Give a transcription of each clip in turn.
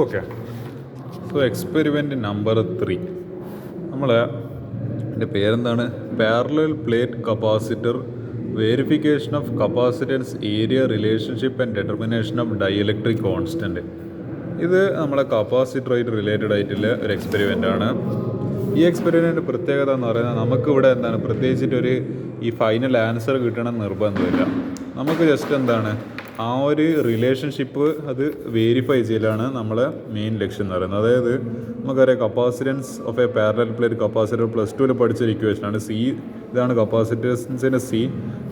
Okay, so experiment number 3 നമ്മൾ എൻ്റെ പേരെന്താണ്, parallel plate capacitor verification of capacitance area relationship and determination of dielectric constant. ഇത് നമ്മളെ കപ്പാസിറ്ററായിട്ട് related ആയിട്ടുള്ള ഒരു എക്സ്പെരിമെൻ്റ് ആണ്. ഈ എക്സ്പെരിമെൻറ്റിൻ്റെ പ്രത്യേകത എന്ന് പറയുന്നത് നമുക്കിവിടെ എന്താണ് പ്രത്യേകിച്ചിട്ടൊരു ഈ ഫൈനൽ ആൻസർ കിട്ടണം നിർബന്ധമില്ല. നമുക്ക് ജസ്റ്റ് എന്താണ് ആ ഒരു റിലേഷൻഷിപ്പ് അത് വേരിഫൈ ചെയ്യലാണ് നമ്മളെ മെയിൻ ലക്ഷ്യം എന്ന് പറയുന്നത്. അതായത് നമുക്കറിയാം capacitance of a parallel plate capacitor +2 പഠിച്ചൊരു ഇക്വേഷനാണ്. സി ഇതാണ് കപ്പാസിറ്റൻസിൻ്റെ C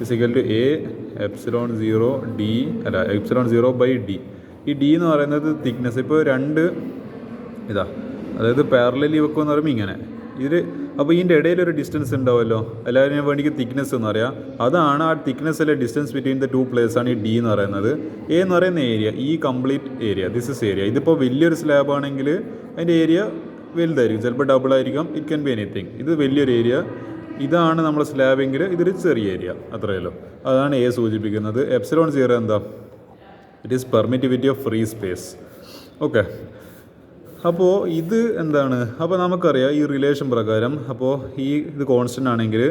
is equal to A epsilon 0 D epsilon 0/d. ഈ ഡി എന്ന് പറയുന്നത് തിക്നെസ്. ഇപ്പോൾ രണ്ട് ഇതാ, അതായത് പാരലലി വെക്കുമെന്ന് പറയുമ്പോൾ ഇങ്ങനെ ഇത്. അപ്പോൾ ഇതിൻ്റെ ഇടയിലൊരു ഡിസ്റ്റൻസ് ഉണ്ടാവുമല്ലോ, എല്ലാവരും വേണ്ടിക്ക് തിക്നെസ് എന്ന് പറയാം. അതാണ് ആ തിക്നെസ്സിലെ distance between the two plates ആണ് ഈ ഡി എന്ന് പറയുന്നത്. എ എന്ന് പറയുന്ന ഏരിയ, ഈ complete area, this is area. ഇതിപ്പോൾ വലിയൊരു സ്ലാബ് ആണെങ്കിൽ അതിൻ്റെ ഏരിയ വലുതായിരിക്കും, ചിലപ്പോൾ ഡബിൾ ആയിരിക്കും, ഇറ്റ് ക്യാൻ ബി എനിത്തിങ്. ഇത് വലിയൊരു ഏരിയ, ഇതാണ് നമ്മൾ സ്ലാബെങ്കിൽ ഇതൊരു ചെറിയ ഏരിയ, അത്രയല്ലോ. അതാണ് എ സൂചിപ്പിക്കുന്നത്. എപ്സിലോൺ 0 എന്താ, it is permittivity of free space. Okay, അപ്പോൾ ഇത് എന്താണ്, അപ്പോൾ നമുക്കറിയാം ഈ റിലേഷൻ പ്രകാരം, അപ്പോൾ ഇത് കോൺസ്റ്റൻ്റ് ആണെങ്കിൽ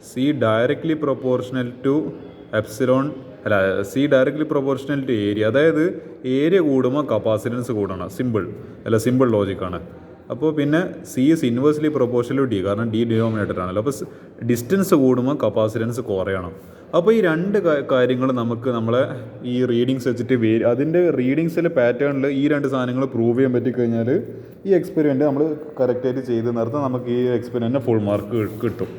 C directly proportional to epsilon C directly proportional to area. അതായത് ഏരിയ കൂടുമ്പോൾ കപ്പാസിറ്റൻസ് കൂടണം, സിമ്പിൾ ലോജിക്കാണ്. അപ്പോൾ പിന്നെ C is inversely proportional to D, കാരണം ഡി ഡിനോമിനേറ്റർ ആണല്ലോ. അപ്പോൾ ഡിസ്റ്റൻസ് കൂടുമ്പോൾ കപ്പാസിറ്റൻസ് കുറയണം. അപ്പോൾ ഈ രണ്ട് കാര്യങ്ങൾ നമുക്ക് നമ്മളെ ഈ റീഡിങ്സ് വെച്ചിട്ട് അതിൻ്റെ റീഡിങ്സിലെ പാറ്റേണിൽ ഈ രണ്ട് സാധനങ്ങൾ പ്രൂവ് ചെയ്യാൻ പറ്റിക്കഴിഞ്ഞാൽ ഈ എക്സ്പെരിമെൻറ്റ് നമ്മൾ കറക്റ്റായിട്ട് ചെയ്ത് നിർത്താൻ നമുക്ക് ഈ എക്സ്പെരിമെൻറ്റിന് ഫുൾ മാർക്ക് കിട്ടും.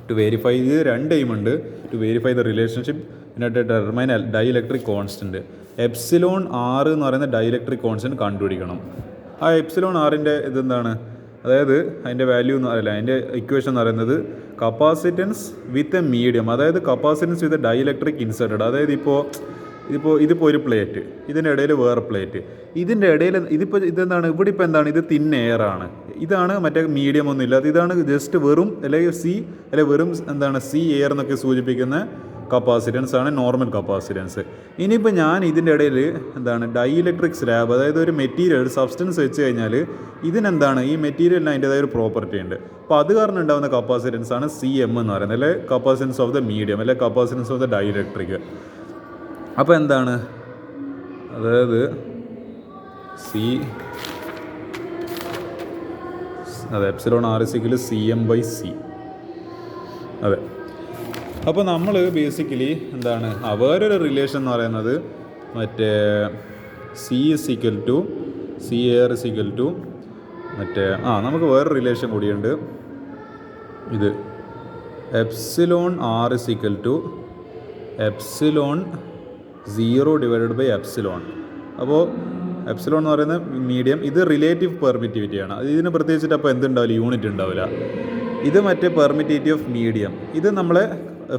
ടു വെരിഫൈ ഇത് രണ്ട് എയിമുണ്ട്. ടു വെരിഫൈ ദ റിലേഷൻഷിപ്പ് എന്നിട്ട് ഡെറ്റർമൈൻ ഡൈഇലക്ട്രിക് കോൺസ്റ്റൻറ്റ്. എപ്സിലോൺ 6 എന്ന് പറയുന്ന ഡൈഇലക്ട്രിക് കോൺസ്റ്റൻറ്റ് കണ്ടുപിടിക്കണം. ആ എപ്സിലോൺ 6ൻ്റെ ഇതെന്താണ്, അതായത് അതിൻ്റെ വാല്യൂ എന്ന് പറയില്ല, അതിൻ്റെ ഇക്വേഷൻ എന്ന് പറയുന്നത് കപ്പാസിറ്റൻസ് വിത്ത് എ മീഡിയം, അതായത് capacitance with a dielectric inserted. അതായത് ഇതിപ്പോൾ ഒരു പ്ലേറ്റ്, ഇതിൻ്റെ ഇടയിൽ വേറെ പ്ലേറ്റ്, ഇതിൻ്റെ ഇടയിൽ ഇതെന്താണ്, ഇവിടെ ഇപ്പോൾ എന്താണ്, ഇത് തിൻ എയറാണ്. ഇതാണ് മറ്റേ മീഡിയം ഒന്നും ഇല്ലാത്ത, ഇതാണ് ജസ്റ്റ് വെറും വെറും എന്താണ് സി എയർ എന്നൊക്കെ സൂചിപ്പിക്കുന്ന കപ്പാസിറ്റൻസ് ആണ് നോർമൽ കപ്പാസിറ്റൻസ്. ഇനിയിപ്പോൾ ഞാൻ ഇതിൻ്റെ ഇടയിൽ എന്താണ് ഡൈഇലക്ട്രിക് സ്ലാബ്, അതായത് ഒരു മെറ്റീരിയൽ, ഒരു സബ്സ്റ്റൻസ് വെച്ച് കഴിഞ്ഞാൽ ഇതിനെന്താണ് ഈ മെറ്റീരിയലിന് അതിൻ്റെതായ ഒരു പ്രോപ്പർട്ടി ഉണ്ട്. അപ്പോൾ അത് കാരണം ഉണ്ടാകുന്ന കപ്പാസിറ്റൻസ് ആണ് CM എന്ന് പറയുന്നത്, അല്ലെ കപ്പാസിറ്റൻസ് ഓഫ് ദ മീഡിയം, അല്ലെ കപ്പാസിറ്റൻസ് ഓഫ് ദ ഡൈഇലക്ട്രിക്. അപ്പോൾ എന്താണ്, അതായത് എപ്സിലോൺ 6 CM/C. അതെ, അപ്പോൾ നമ്മൾ ബേസിക്കലി എന്താണ് വേറൊരു റിലേഷൻ എന്ന് പറയുന്നത് മറ്റേ CA മറ്റേ നമുക്ക് വേറൊരു റിലേഷൻ കൂടിയുണ്ട്. ഇത് എപ്സിലോൺ 6 എപ്സിലോൺ 0/എപ്സിലോൺ. അപ്പോൾ എപ്സിലോൺ എന്ന് പറയുന്ന മീഡിയം, ഇത് റിലേറ്റീവ് പെർമിറ്റിവിറ്റിയാണ്. അത് ഇതിന് പ്രത്യേകിച്ചിട്ട് അപ്പോൾ എന്തുണ്ടാവില്ല, യൂണിറ്റ് ഉണ്ടാവില്ല. ഇത് മറ്റേ പെർമിറ്റിവിറ്റി ഓഫ് മീഡിയം, ഇത് നമ്മളെ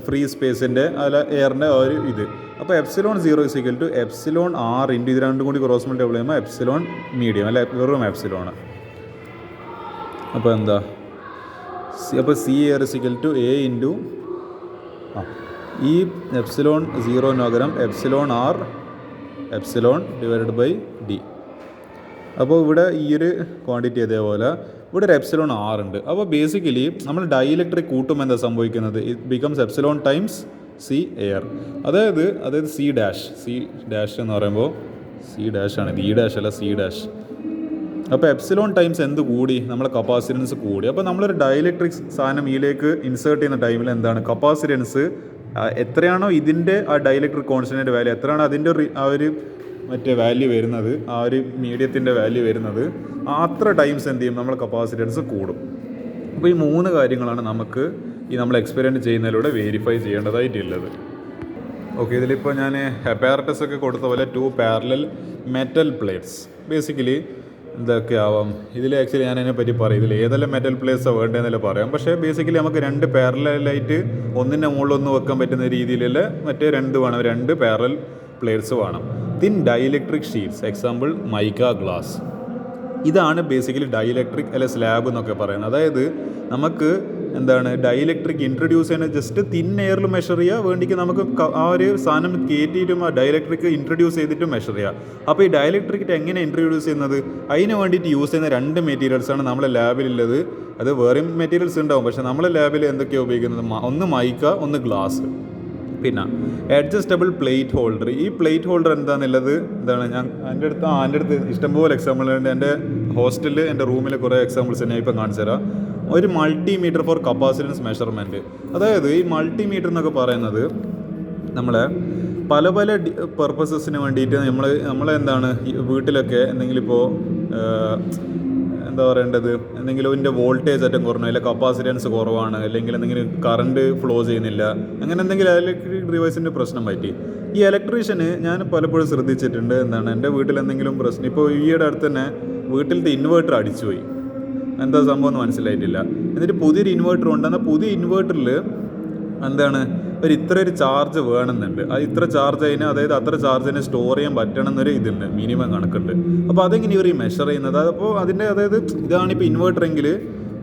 ഫ്രീ സ്പേസിൻ്റെ അല്ല എയറിൻ്റെ ഒരു ഇത്. അപ്പോൾ എപ്സിലോൺ 0 എപ്സിലോൺ 6 ഇത് രണ്ടും കൂടി ക്രോസ് മൾട്ടിപ്ലൈ ചെയ്യുമ്പോൾ എപ്സിലോൺ മീഡിയം, അല്ല വെറും എപ്സിലോൺ. അപ്പോൾ എന്താ, അപ്പോൾ CA A ഇൻറ്റു ഈ എപ്സിലോൺ 0 പകരം എപ്സിലോൺ R എപ്സിലോൺ/d. അപ്പോൾ ഇവിടെ ഈ ഒരു ക്വാണ്ടിറ്റി അതേപോലെ ഇവിടെ ഒരു എപ്സിലോൺ 6 ഉണ്ട്. അപ്പോൾ ബേസിക്കലി നമ്മൾ ഡൈഇലക്ട്രിക് കൂട്ടുമ്പോൾ എന്താ സംഭവിക്കുന്നത്, it becomes epsilon times C air. അതായത് C ഡാഷ് എന്ന് പറയുമ്പോൾ C ഡാഷാണ്, ഇത് E ഡാഷ് അല്ല C ഡാഷ്. അപ്പോൾ എപ്സിലോൺ ടൈംസ് എന്ത് കൂടി, നമ്മളെ കപ്പാസിറ്റൻസ് കൂടി. അപ്പോൾ നമ്മളൊരു ഡൈഇലക്ട്രിക് സാധനം ഇതിലേക്ക് ഇൻസേർട്ട് ചെയ്യുന്ന ടൈമിൽ എന്താണ് കപ്പാസിറ്റൻസ് എത്രയാണോ ഇതിൻ്റെ ആ ഡൈഇലക്ട്രിക് കോൺസ്റ്റൻറ്റിൻ്റെ വാല്യൂ എത്രയാണോ അതിൻ്റെ ആ ഒരു മറ്റേ വാല്യൂ വരുന്നത്, ആ ഒരു മീഡിയത്തിൻ്റെ വാല്യൂ വരുന്നത്, അത്ര ടൈംസ് എന്ത് ചെയ്യും, നമ്മളെ കപ്പാസിറ്റൻസ് കൂടും. അപ്പോൾ ഈ 3 കാര്യങ്ങളാണ് നമുക്ക് നമ്മൾ എക്സ്പെരിമെൻറ്റ് ചെയ്യുന്നതിലൂടെ വെരിഫൈ ചെയ്യേണ്ടതായിട്ടുള്ളത്. ഓക്കെ, ഇതിലിപ്പോൾ ഞാൻ അപ്പാരറ്റസ് ഒക്കെ കൊടുത്ത പോലെ 2 പാരലൽ മെറ്റൽ പ്ലേറ്റ്സ് ബേസിക്കലി എന്തൊക്കെ ആവാം. ഇതിൽ ആക്ച്വലി ഞാൻ അതിനെപ്പറ്റി പറയും, ഇതിൽ ഏതെല്ലാം മെറ്റൽ പ്ലേറ്റ്സാണ് വേണ്ടതെന്നല്ല പറയാം. പക്ഷേ ബേസിക്കലി നമുക്ക് 2 പാരലായിട്ട് ഒന്നിൻ്റെ മുകളിലൊന്ന് വെക്കാൻ പറ്റുന്ന രീതിയിലുള്ള മറ്റേ 2 വേണം, 2 പാരലൽ പ്ലേറ്റ്സ് വേണം. Thin dielectric sheets, example mica glass. ഇതാണ് ബേസിക്കലി ഡൈഇലക്ട്രിക് അല്ലെ സ്ലാബ് എന്നൊക്കെ പറയുന്നത്. അതായത് നമുക്ക് എന്താണ് ഡൈഇലക്ട്രിക് ഇൻട്രൊഡ്യൂസ് ചെയ്യുന്ന ജസ്റ്റ് തിൻ എയറിൽ മെഷർ ചെയ്യുക, വേണ്ടിക്ക് നമുക്ക് ആ ഒരു സാധനം കയറ്റിയിട്ടും ആ ഡൈഇലക്ട്രിക് ഇൻട്രൊഡ്യൂസ് ചെയ്തിട്ടും മെഷർ ചെയ്യുക. അപ്പോൾ ഈ ഡൈഇലക്ട്രിക് എങ്ങനെ ഇൻട്രൊഡ്യൂസ് ചെയ്യുന്നത്, അതിന് വേണ്ടിയിട്ട് യൂസ് ചെയ്യുന്ന 2 മെറ്റീരിയൽസാണ് നമ്മളെ ലാബിലുള്ളത്. അത് വേറെയും മെറ്റീരിയൽസ് ഉണ്ടാവും, പക്ഷേ നമ്മളെ ലാബിൽ എന്തൊക്കെയാണ് ഉപയോഗിക്കുന്നത്, ഒന്ന് മൈക്ക, ഒന്ന് ഗ്ലാസ്, പിന്നെ അഡ്ജസ്റ്റബിൾ പ്ലേറ്റ് ഹോൾഡർ. ഈ പ്ലേറ്റ് ഹോൾഡർ എന്താണെന്നുള്ളത് എന്താണ്, എൻ്റെ അടുത്ത് ഇഷ്ടംപോലെ എക്സാമ്പിൾ ഉണ്ട്. എൻ്റെ ഹോസ്റ്റലിൽ എൻ്റെ റൂമിൽ കുറേ എക്സാമ്പിൾസ് ഞാൻ ഇപ്പം കാണിച്ചു തരാം. ഒരു മൾട്ടിമീറ്റർ ഫോർ കപ്പാസിറ്റൻസ് മെഷർമെൻറ്റ്. അതായത് ഈ മൾട്ടിമീറ്റർ എന്നൊക്കെ പറയുന്നത് നമ്മളെ പല പർപ്പസസിന് വേണ്ടിയിട്ട് നമ്മളെന്താണ് വീട്ടിലൊക്കെ എന്തെങ്കിലും ഇപ്പോൾ എന്താ പറയേണ്ടത്, എന്തെങ്കിലും ഇതിൻ്റെ വോൾട്ടേജ് ഏറ്റവും കുറഞ്ഞു, അല്ലെങ്കിൽ കപ്പാസിറ്റൻസ് കുറവാണ്, അല്ലെങ്കിൽ എന്തെങ്കിലും കറണ്ട് ഫ്ലോ ചെയ്യുന്നില്ല, അങ്ങനെ എന്തെങ്കിലും ഇലക്ട്രിക് ഡിവൈസിൻ്റെ പ്രശ്നം പറ്റി ഈ ഇലക്ട്രീഷ്യന് ഞാൻ പലപ്പോഴും ശ്രദ്ധിച്ചിട്ടുണ്ട്. എന്താണ് എൻ്റെ വീട്ടിൽ എന്തെങ്കിലും പ്രശ്നം, ഇപ്പോൾ ഈയിടെ അടുത്ത് തന്നെ വീട്ടിലത്തെ ഇൻവേർട്ടർ അടിച്ചുപോയി, എന്താ സംഭവം എന്ന് മനസ്സിലായിട്ടില്ല. എന്നിട്ട് പുതിയൊരു ഇൻവേർട്ടർ ഉണ്ട്. എന്നാൽ പുതിയ ഇൻവേർട്ടറിൽ എന്താണ് ഒരു ചാർജ് വേണമെന്നുണ്ട്. അത് ഇത്ര ചാർജ് അതിന്, അതായത് അത്ര ചാർജിനെ സ്റ്റോർ ചെയ്യാൻ പറ്റണം എന്നൊരു ഇതുണ്ട്, മിനിമം കണക്കുണ്ട്. അപ്പോൾ അതെങ്ങനെ ഇവർ മെഷർ ചെയ്യുന്നത്, അപ്പോൾ അതായത് ഇതാണിപ്പോൾ ഇൻവേർട്ടറെങ്കിൽ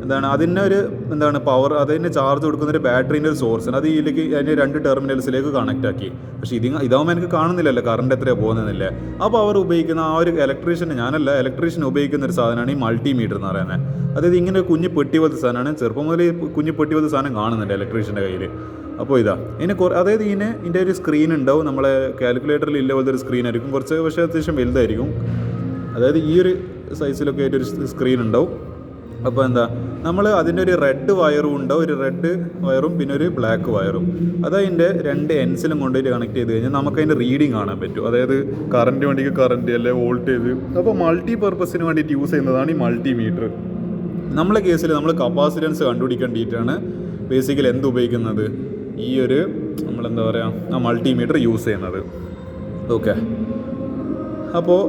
എന്താണ് അതിൻ്റെ പവർ, അതിന് ചാർജ് കൊടുക്കുന്ന ഒരു ബാറ്ററീൻ്റെ ഒരു സോഴ്സാണ്. അത് ഇതിലേക്ക് അതിൻ്റെ 2 ടെർമിനൽസിലേക്ക് കണക്റ്റ് ആക്കി. പക്ഷേ ഇതാവുമ്പോൾ എനിക്ക് കാണുന്നില്ലല്ലോ കറണ്ട് എത്രയാണ് പോകുന്നതെന്നില്ല. ആ പവർ ഉപയോഗിക്കുന്ന ആ ഒരു ഇലക്ട്രീഷ്യൻ ഉപയോഗിക്കുന്ന ഒരു സാധനമാണ് ഈ മൾട്ടിമീറ്റർ എന്ന് പറയുന്നത്. അതായത് ഇങ്ങനെ കുഞ്ഞ് പെട്ടി പോലത്തെ സാധനമാണ്. ചെറുപ്പം മുതൽ കുഞ്ഞ് പെട്ടി പോലത്തെ സാധനം കാണുന്നുണ്ട് ഇലക്ട്രീഷ്യൻ്റെ കയ്യിൽ. അപ്പോൾ അതായത് ഇതിൻ്റെ ഒരു സ്ക്രീൻ ഉണ്ടാവും, നമ്മളെ കാൽക്കുലേറ്ററിൽ ഇല്ല പോലത്തെ ഒരു സ്ക്രീൻ ആയിരിക്കും, പക്ഷേ അത്യാവശ്യം വലുതായിരിക്കും. അതായത് ഈ ഒരു സൈസിലൊക്കെ ആയിട്ടൊരു സ്ക്രീൻ ഉണ്ടാവും. അപ്പോൾ നമ്മൾ അതിൻ്റെ ഒരു റെഡ് വയറും ഉണ്ടാവും, ഒരു റെഡ് വയറും പിന്നെ ഒരു ബ്ലാക്ക് വയറും. അതതിൻ്റെ 2 എൻസിലും കൊണ്ടുപോയിട്ട് കണക്ട് ചെയ്ത് കഴിഞ്ഞാൽ നമുക്ക് അതിൻ്റെ റീഡിങ് കാണാൻ പറ്റും. അതായത് കറണ്ട് വേണ്ടിക്ക് കറണ്ട്, അല്ലെ വോൾട്ടേജ്. അപ്പോൾ മൾട്ടി പർപ്പസിന് വേണ്ടിയിട്ട് യൂസ് ചെയ്യുന്നതാണ് ഈ മൾട്ടിമീറ്റർ. നമ്മളെ കേസിൽ നമ്മൾ കപ്പാസിറ്റൻസ് കണ്ടുപിടിക്കേണ്ടിയിട്ടാണ് ബേസിക്കലി ഉപയോഗിക്കുന്നത്, ഈ ഒരു നമ്മളെന്താ പറയുക, ആ മൾട്ടിമീറ്റർ യൂസ് ചെയ്യുന്നത്. ഓക്കെ, അപ്പോൾ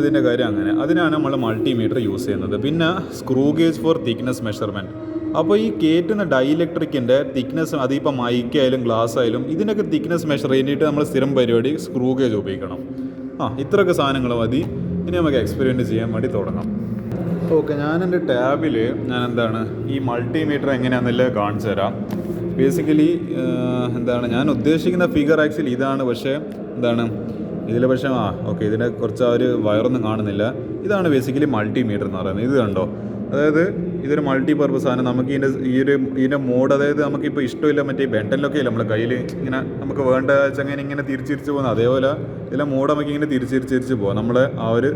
അതിൻ്റെ കാര്യം അങ്ങനെ, അതിനാണ് നമ്മൾ മൾട്ടിമീറ്റർ യൂസ് ചെയ്യുന്നത്. പിന്നെ screw gauge for thickness measurement. അപ്പോൾ ഈ കയറ്റുന്ന ഡൈഇലക്ട്രിക്കിൻ്റെ തിക്നെസ്, അതിപ്പോൾ മൈക്കായാലും ഗ്ലാസ് ആയാലും ഇതിനൊക്കെ തിക്നെസ് മെഷർ ചെയ്തിട്ട് നമ്മൾ സ്ഥിരം പരിപാടി സ്ക്രൂ ഗേജ് ഉപയോഗിക്കണം. ഇത്രയൊക്കെ സാധനങ്ങൾ മതി. ഇനി നമുക്ക് എക്സ്പെരിമെൻറ്റ് ചെയ്യാൻ വേണ്ടി തുടങ്ങാം. ഓക്കെ, ഞാൻ എൻ്റെ ടാബിൽ ഈ മൾട്ടിമീറ്റർ എങ്ങനെയാണെന്നല്ലേ കാണിച്ചു തരാം. ബേസിക്കലി ഞാൻ ഉദ്ദേശിക്കുന്ന ഫിഗർ ആക്ച്വലി ഇതാണ്, പക്ഷേ ഇതിൽ പക്ഷേ ഓക്കെ, ഇതിനെ കുറച്ച് ആ ഒരു വയറൊന്നും കാണുന്നില്ല. ഇതാണ് ബേസിക്കലി മൾട്ടിമീറ്റർ എന്ന് പറയുന്നത്. ഇത് കണ്ടോ, അതായത് ഇതൊരു മൾട്ടി പർപ്പസ് ആണ്. നമുക്ക് ഇതിൻ്റെ മോഡ്, അതായത് നമുക്കിപ്പോൾ ഇഷ്ടമില്ല മറ്റേ ബെൻറ്റനിലൊക്കെ ഇല്ല നമ്മളെ കയ്യിൽ ഇങ്ങനെ നമുക്ക് വേണ്ട ചങ്ങനെ ഇങ്ങനെ തിരിച്ചിരിച്ച് പോകുന്നത്, അതേപോലെ ഇതിലെ മോഡ് നമുക്ക് ഇങ്ങനെ തിരിച്ചിരിച്ച് പോകാം. നമ്മളെ ആ ഒരു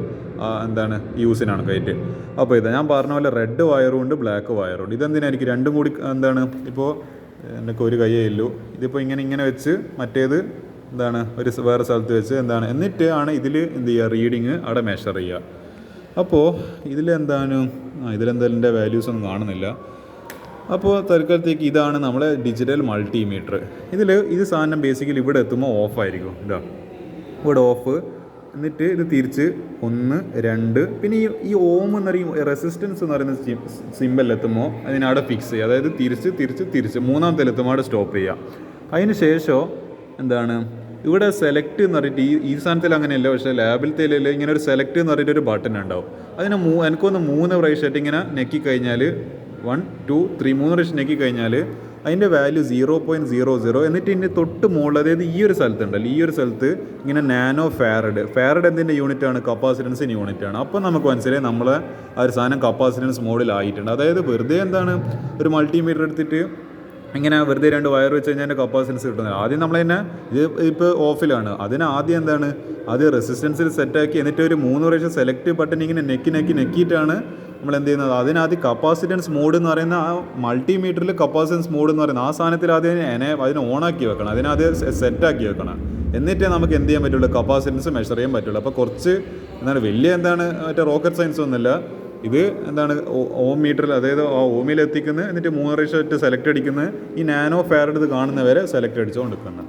യൂസിനാണ് കയറ്റ്. അപ്പോൾ ഞാൻ പറഞ്ഞ പോലെ റെഡ് വയറും ഉണ്ട്, ബ്ലാക്ക് വയറും ഉണ്ട്. ഇതെന്തിനായിരിക്കും രണ്ടും കൂടി ഇപ്പോൾ എനിക്ക് ഒരു കയ്യേ ഉള്ളൂ. ഇതിപ്പോൾ ഇങ്ങനെ വെച്ച് മറ്റേത് വേറെ സ്ഥലത്ത് വെച്ച് എന്നിട്ട് ആണ് ഇതിൽ റീഡിങ് അവിടെ മെഷർ ചെയ്യുക. അപ്പോൾ ഇതിലെന്തായാലും ഇതിൻ്റെ വാല്യൂസ് ഒന്നും കാണുന്നില്ല. അപ്പോൾ തൽക്കാലത്തേക്ക് ഇതാണ് നമ്മളെ ഡിജിറ്റൽ മൾട്ടിമീറ്റർ. ഇത് സാധനം ബേസിക്കലി ഇവിടെ എത്തുമ്പോൾ ഓഫായിരിക്കും. ഇവിടെ ഓഫ്, എന്നിട്ട് ഇത് തിരിച്ച് 1, 2, പിന്നെ ഈ ഓം എന്ന് പറയും റെസിസ്റ്റൻസ് എന്ന് പറയുന്ന സിമ്പലിലെത്തുമ്പോൾ അതിനവിടെ ഫിക്സ് ചെയ്യുക. അതായത് തിരിച്ച് മൂന്നാമത്തേലെത്തുമ്പോൾ അവിടെ സ്റ്റോപ്പ് ചെയ്യുക. അതിന് ശേഷം ഇവിടെ സെലക്ട് എന്ന് പറഞ്ഞിട്ട് ഈ സാധനത്തിൽ അങ്ങനെയല്ല, പക്ഷേ ലാബിലത്തേലല്ല, ഇങ്ങനെ ഒരു സെലക്ട് എന്ന് പറഞ്ഞിട്ട് ഒരു ബട്ടൺ ഉണ്ടാവും. അതിന് എനിക്കൊന്ന് 3 പ്രാവശ്യമായിട്ട് ഇങ്ങനെ ഞെക്കിക്കഴിഞ്ഞാൽ 1, 2, 3 3 പ്രാവശ്യം ഞെക്കിക്കഴിഞ്ഞാൽ അതിൻ്റെ വാല്യൂ 0.00. എന്നിട്ട് ഇതിൻ്റെ തൊട്ട് മുകളിൽ, അതായത് ഈ ഒരു സ്ഥലത്തുണ്ടല്ലോ, ഈ ഒരു സ്ഥലത്ത് ഇങ്ങനെ നാനോ ഫാരഡ് എന്തിൻ്റെ യൂണിറ്റാണ്, കപ്പാസിറ്റൻസിൻ്റെ യൂണിറ്റാണ്. അപ്പോൾ നമുക്ക് മനസ്സിലായി നമ്മൾ ആ ഒരു സാധനം കപ്പാസിറ്റൻസ് മോഡിലായിട്ടുണ്ട്. അതായത് വെറുതെ ഒരു മൾട്ടിമീറ്റർ എടുത്തിട്ട് ഇങ്ങനെ വെറുതെ 2 വയർ വെച്ച് കഴിഞ്ഞാൽ കപ്പാസിറ്റൻസ് കിട്ടുന്നത്. ആദ്യം നമ്മൾ തന്നെ ഇത് ഇപ്പോൾ ഓഫിലാണ്, അതിന് ആദ്യം അത് റെസിസ്റ്റൻസിൽ സെറ്റാക്കി, എന്നിട്ട് ഒരു 3 പ്രാവശ്യം സെലക്ട് ബട്ടൺ ഇങ്ങനെ നെക്കിയിട്ടാണ് നമ്മൾ എന്ത് ചെയ്യുന്നത്. അതിനാദ്യം കപ്പാസിറ്റൻസ് മോഡ് എന്ന് പറയുന്ന ആ മൾട്ടിമീറ്ററിൽ കപ്പാസിറ്റൻസ് മോഡ് എന്ന് പറയുന്ന ആ സാധനത്തിൽ ആദ്യം അതിനെ ഓണാക്കി വെക്കണം, അതിനാദ്യം സെറ്റാക്കി വെക്കണം. എന്നിട്ടേ നമുക്ക് എന്ത് ചെയ്യാൻ പറ്റുള്ളൂ, കപ്പാസിറ്റൻസ് മെഷർ ചെയ്യാൻ പറ്റുള്ളൂ. അപ്പോൾ കുറച്ച് വലിയ മറ്റേ റോക്കറ്റ് സയൻസ് ഒന്നുമില്ല. ഇത് ഓം മീറ്ററിൽ, അതായത് ആ ഓമിൽ എത്തിക്കുന്നത്, എന്നിട്ട് 3 പ്രാവശ്യം സെലക്ട് അടിക്കുന്നത്, ഈ നാനോ ഫാരഡ് ഇത് കാണുന്നവരെ സെലക്ട് അടിച്ചുകൊണ്ടിരിക്കുന്നത്.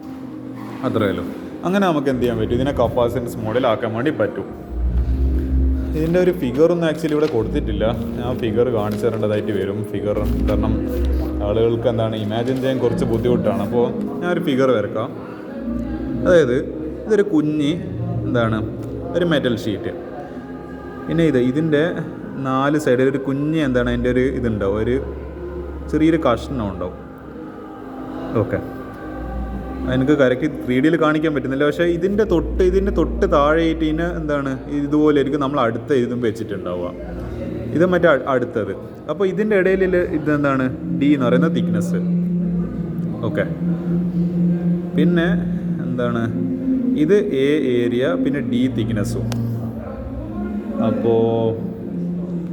അത്രയല്ലോ. അങ്ങനെ നമുക്ക് എന്ത് ചെയ്യാൻ പറ്റും, ഇതിനെ കപ്പാസിറ്റൻസ് മോഡിലാക്കാൻ വേണ്ടി പറ്റും. ഇതിൻ്റെ ഒരു ഫിഗറൊന്നും ആക്ച്വലി ഇവിടെ കൊടുത്തിട്ടില്ല. ഞാൻ ഫിഗർ കാണിച്ചു തരേണ്ടതായിട്ട് വരും. ഫിഗർ കാരണം ആളുകൾക്ക് ഇമാജിൻ ചെയ്യാൻ കുറച്ച് ബുദ്ധിമുട്ടാണ്. അപ്പോൾ ഞാനൊരു ഫിഗർ വരക്കാം. അതായത് ഇതൊരു കുഞ്ഞി ഒരു മെറ്റൽ ഷീറ്റ്, പിന്നെ ഇതിൻ്റെ 4 സൈഡിൽ ഒരു കുഞ്ഞ് അതിൻ്റെ ഒരു ഇതുണ്ടാവും, ഒരു ചെറിയൊരു കഷ്ണം ഉണ്ടാവും. ഓക്കെ, എനിക്ക് കറക്റ്റ് 3Dയിൽ കാണിക്കാൻ പറ്റുന്നില്ല. പക്ഷേ ഇതിൻ്റെ തൊട്ട് താഴെയായിട്ട് ഇതിന് എന്താണ് ഇതുപോലെ ആയിരിക്കും നമ്മൾ അടുത്ത ഇതും വെച്ചിട്ടുണ്ടാവുക. ഇത് മറ്റേ അടുത്തത്. അപ്പോൾ ഇതിൻ്റെ ഇടയിൽ ഇതെന്താണ് ഡി എന്ന് പറയുന്ന തിക്നെസ്. ഓക്കെ, പിന്നെ എന്താണ് ഇത് എ ഏരിയ, പിന്നെ ഡി തിക്നെസ്സും. അപ്പോൾ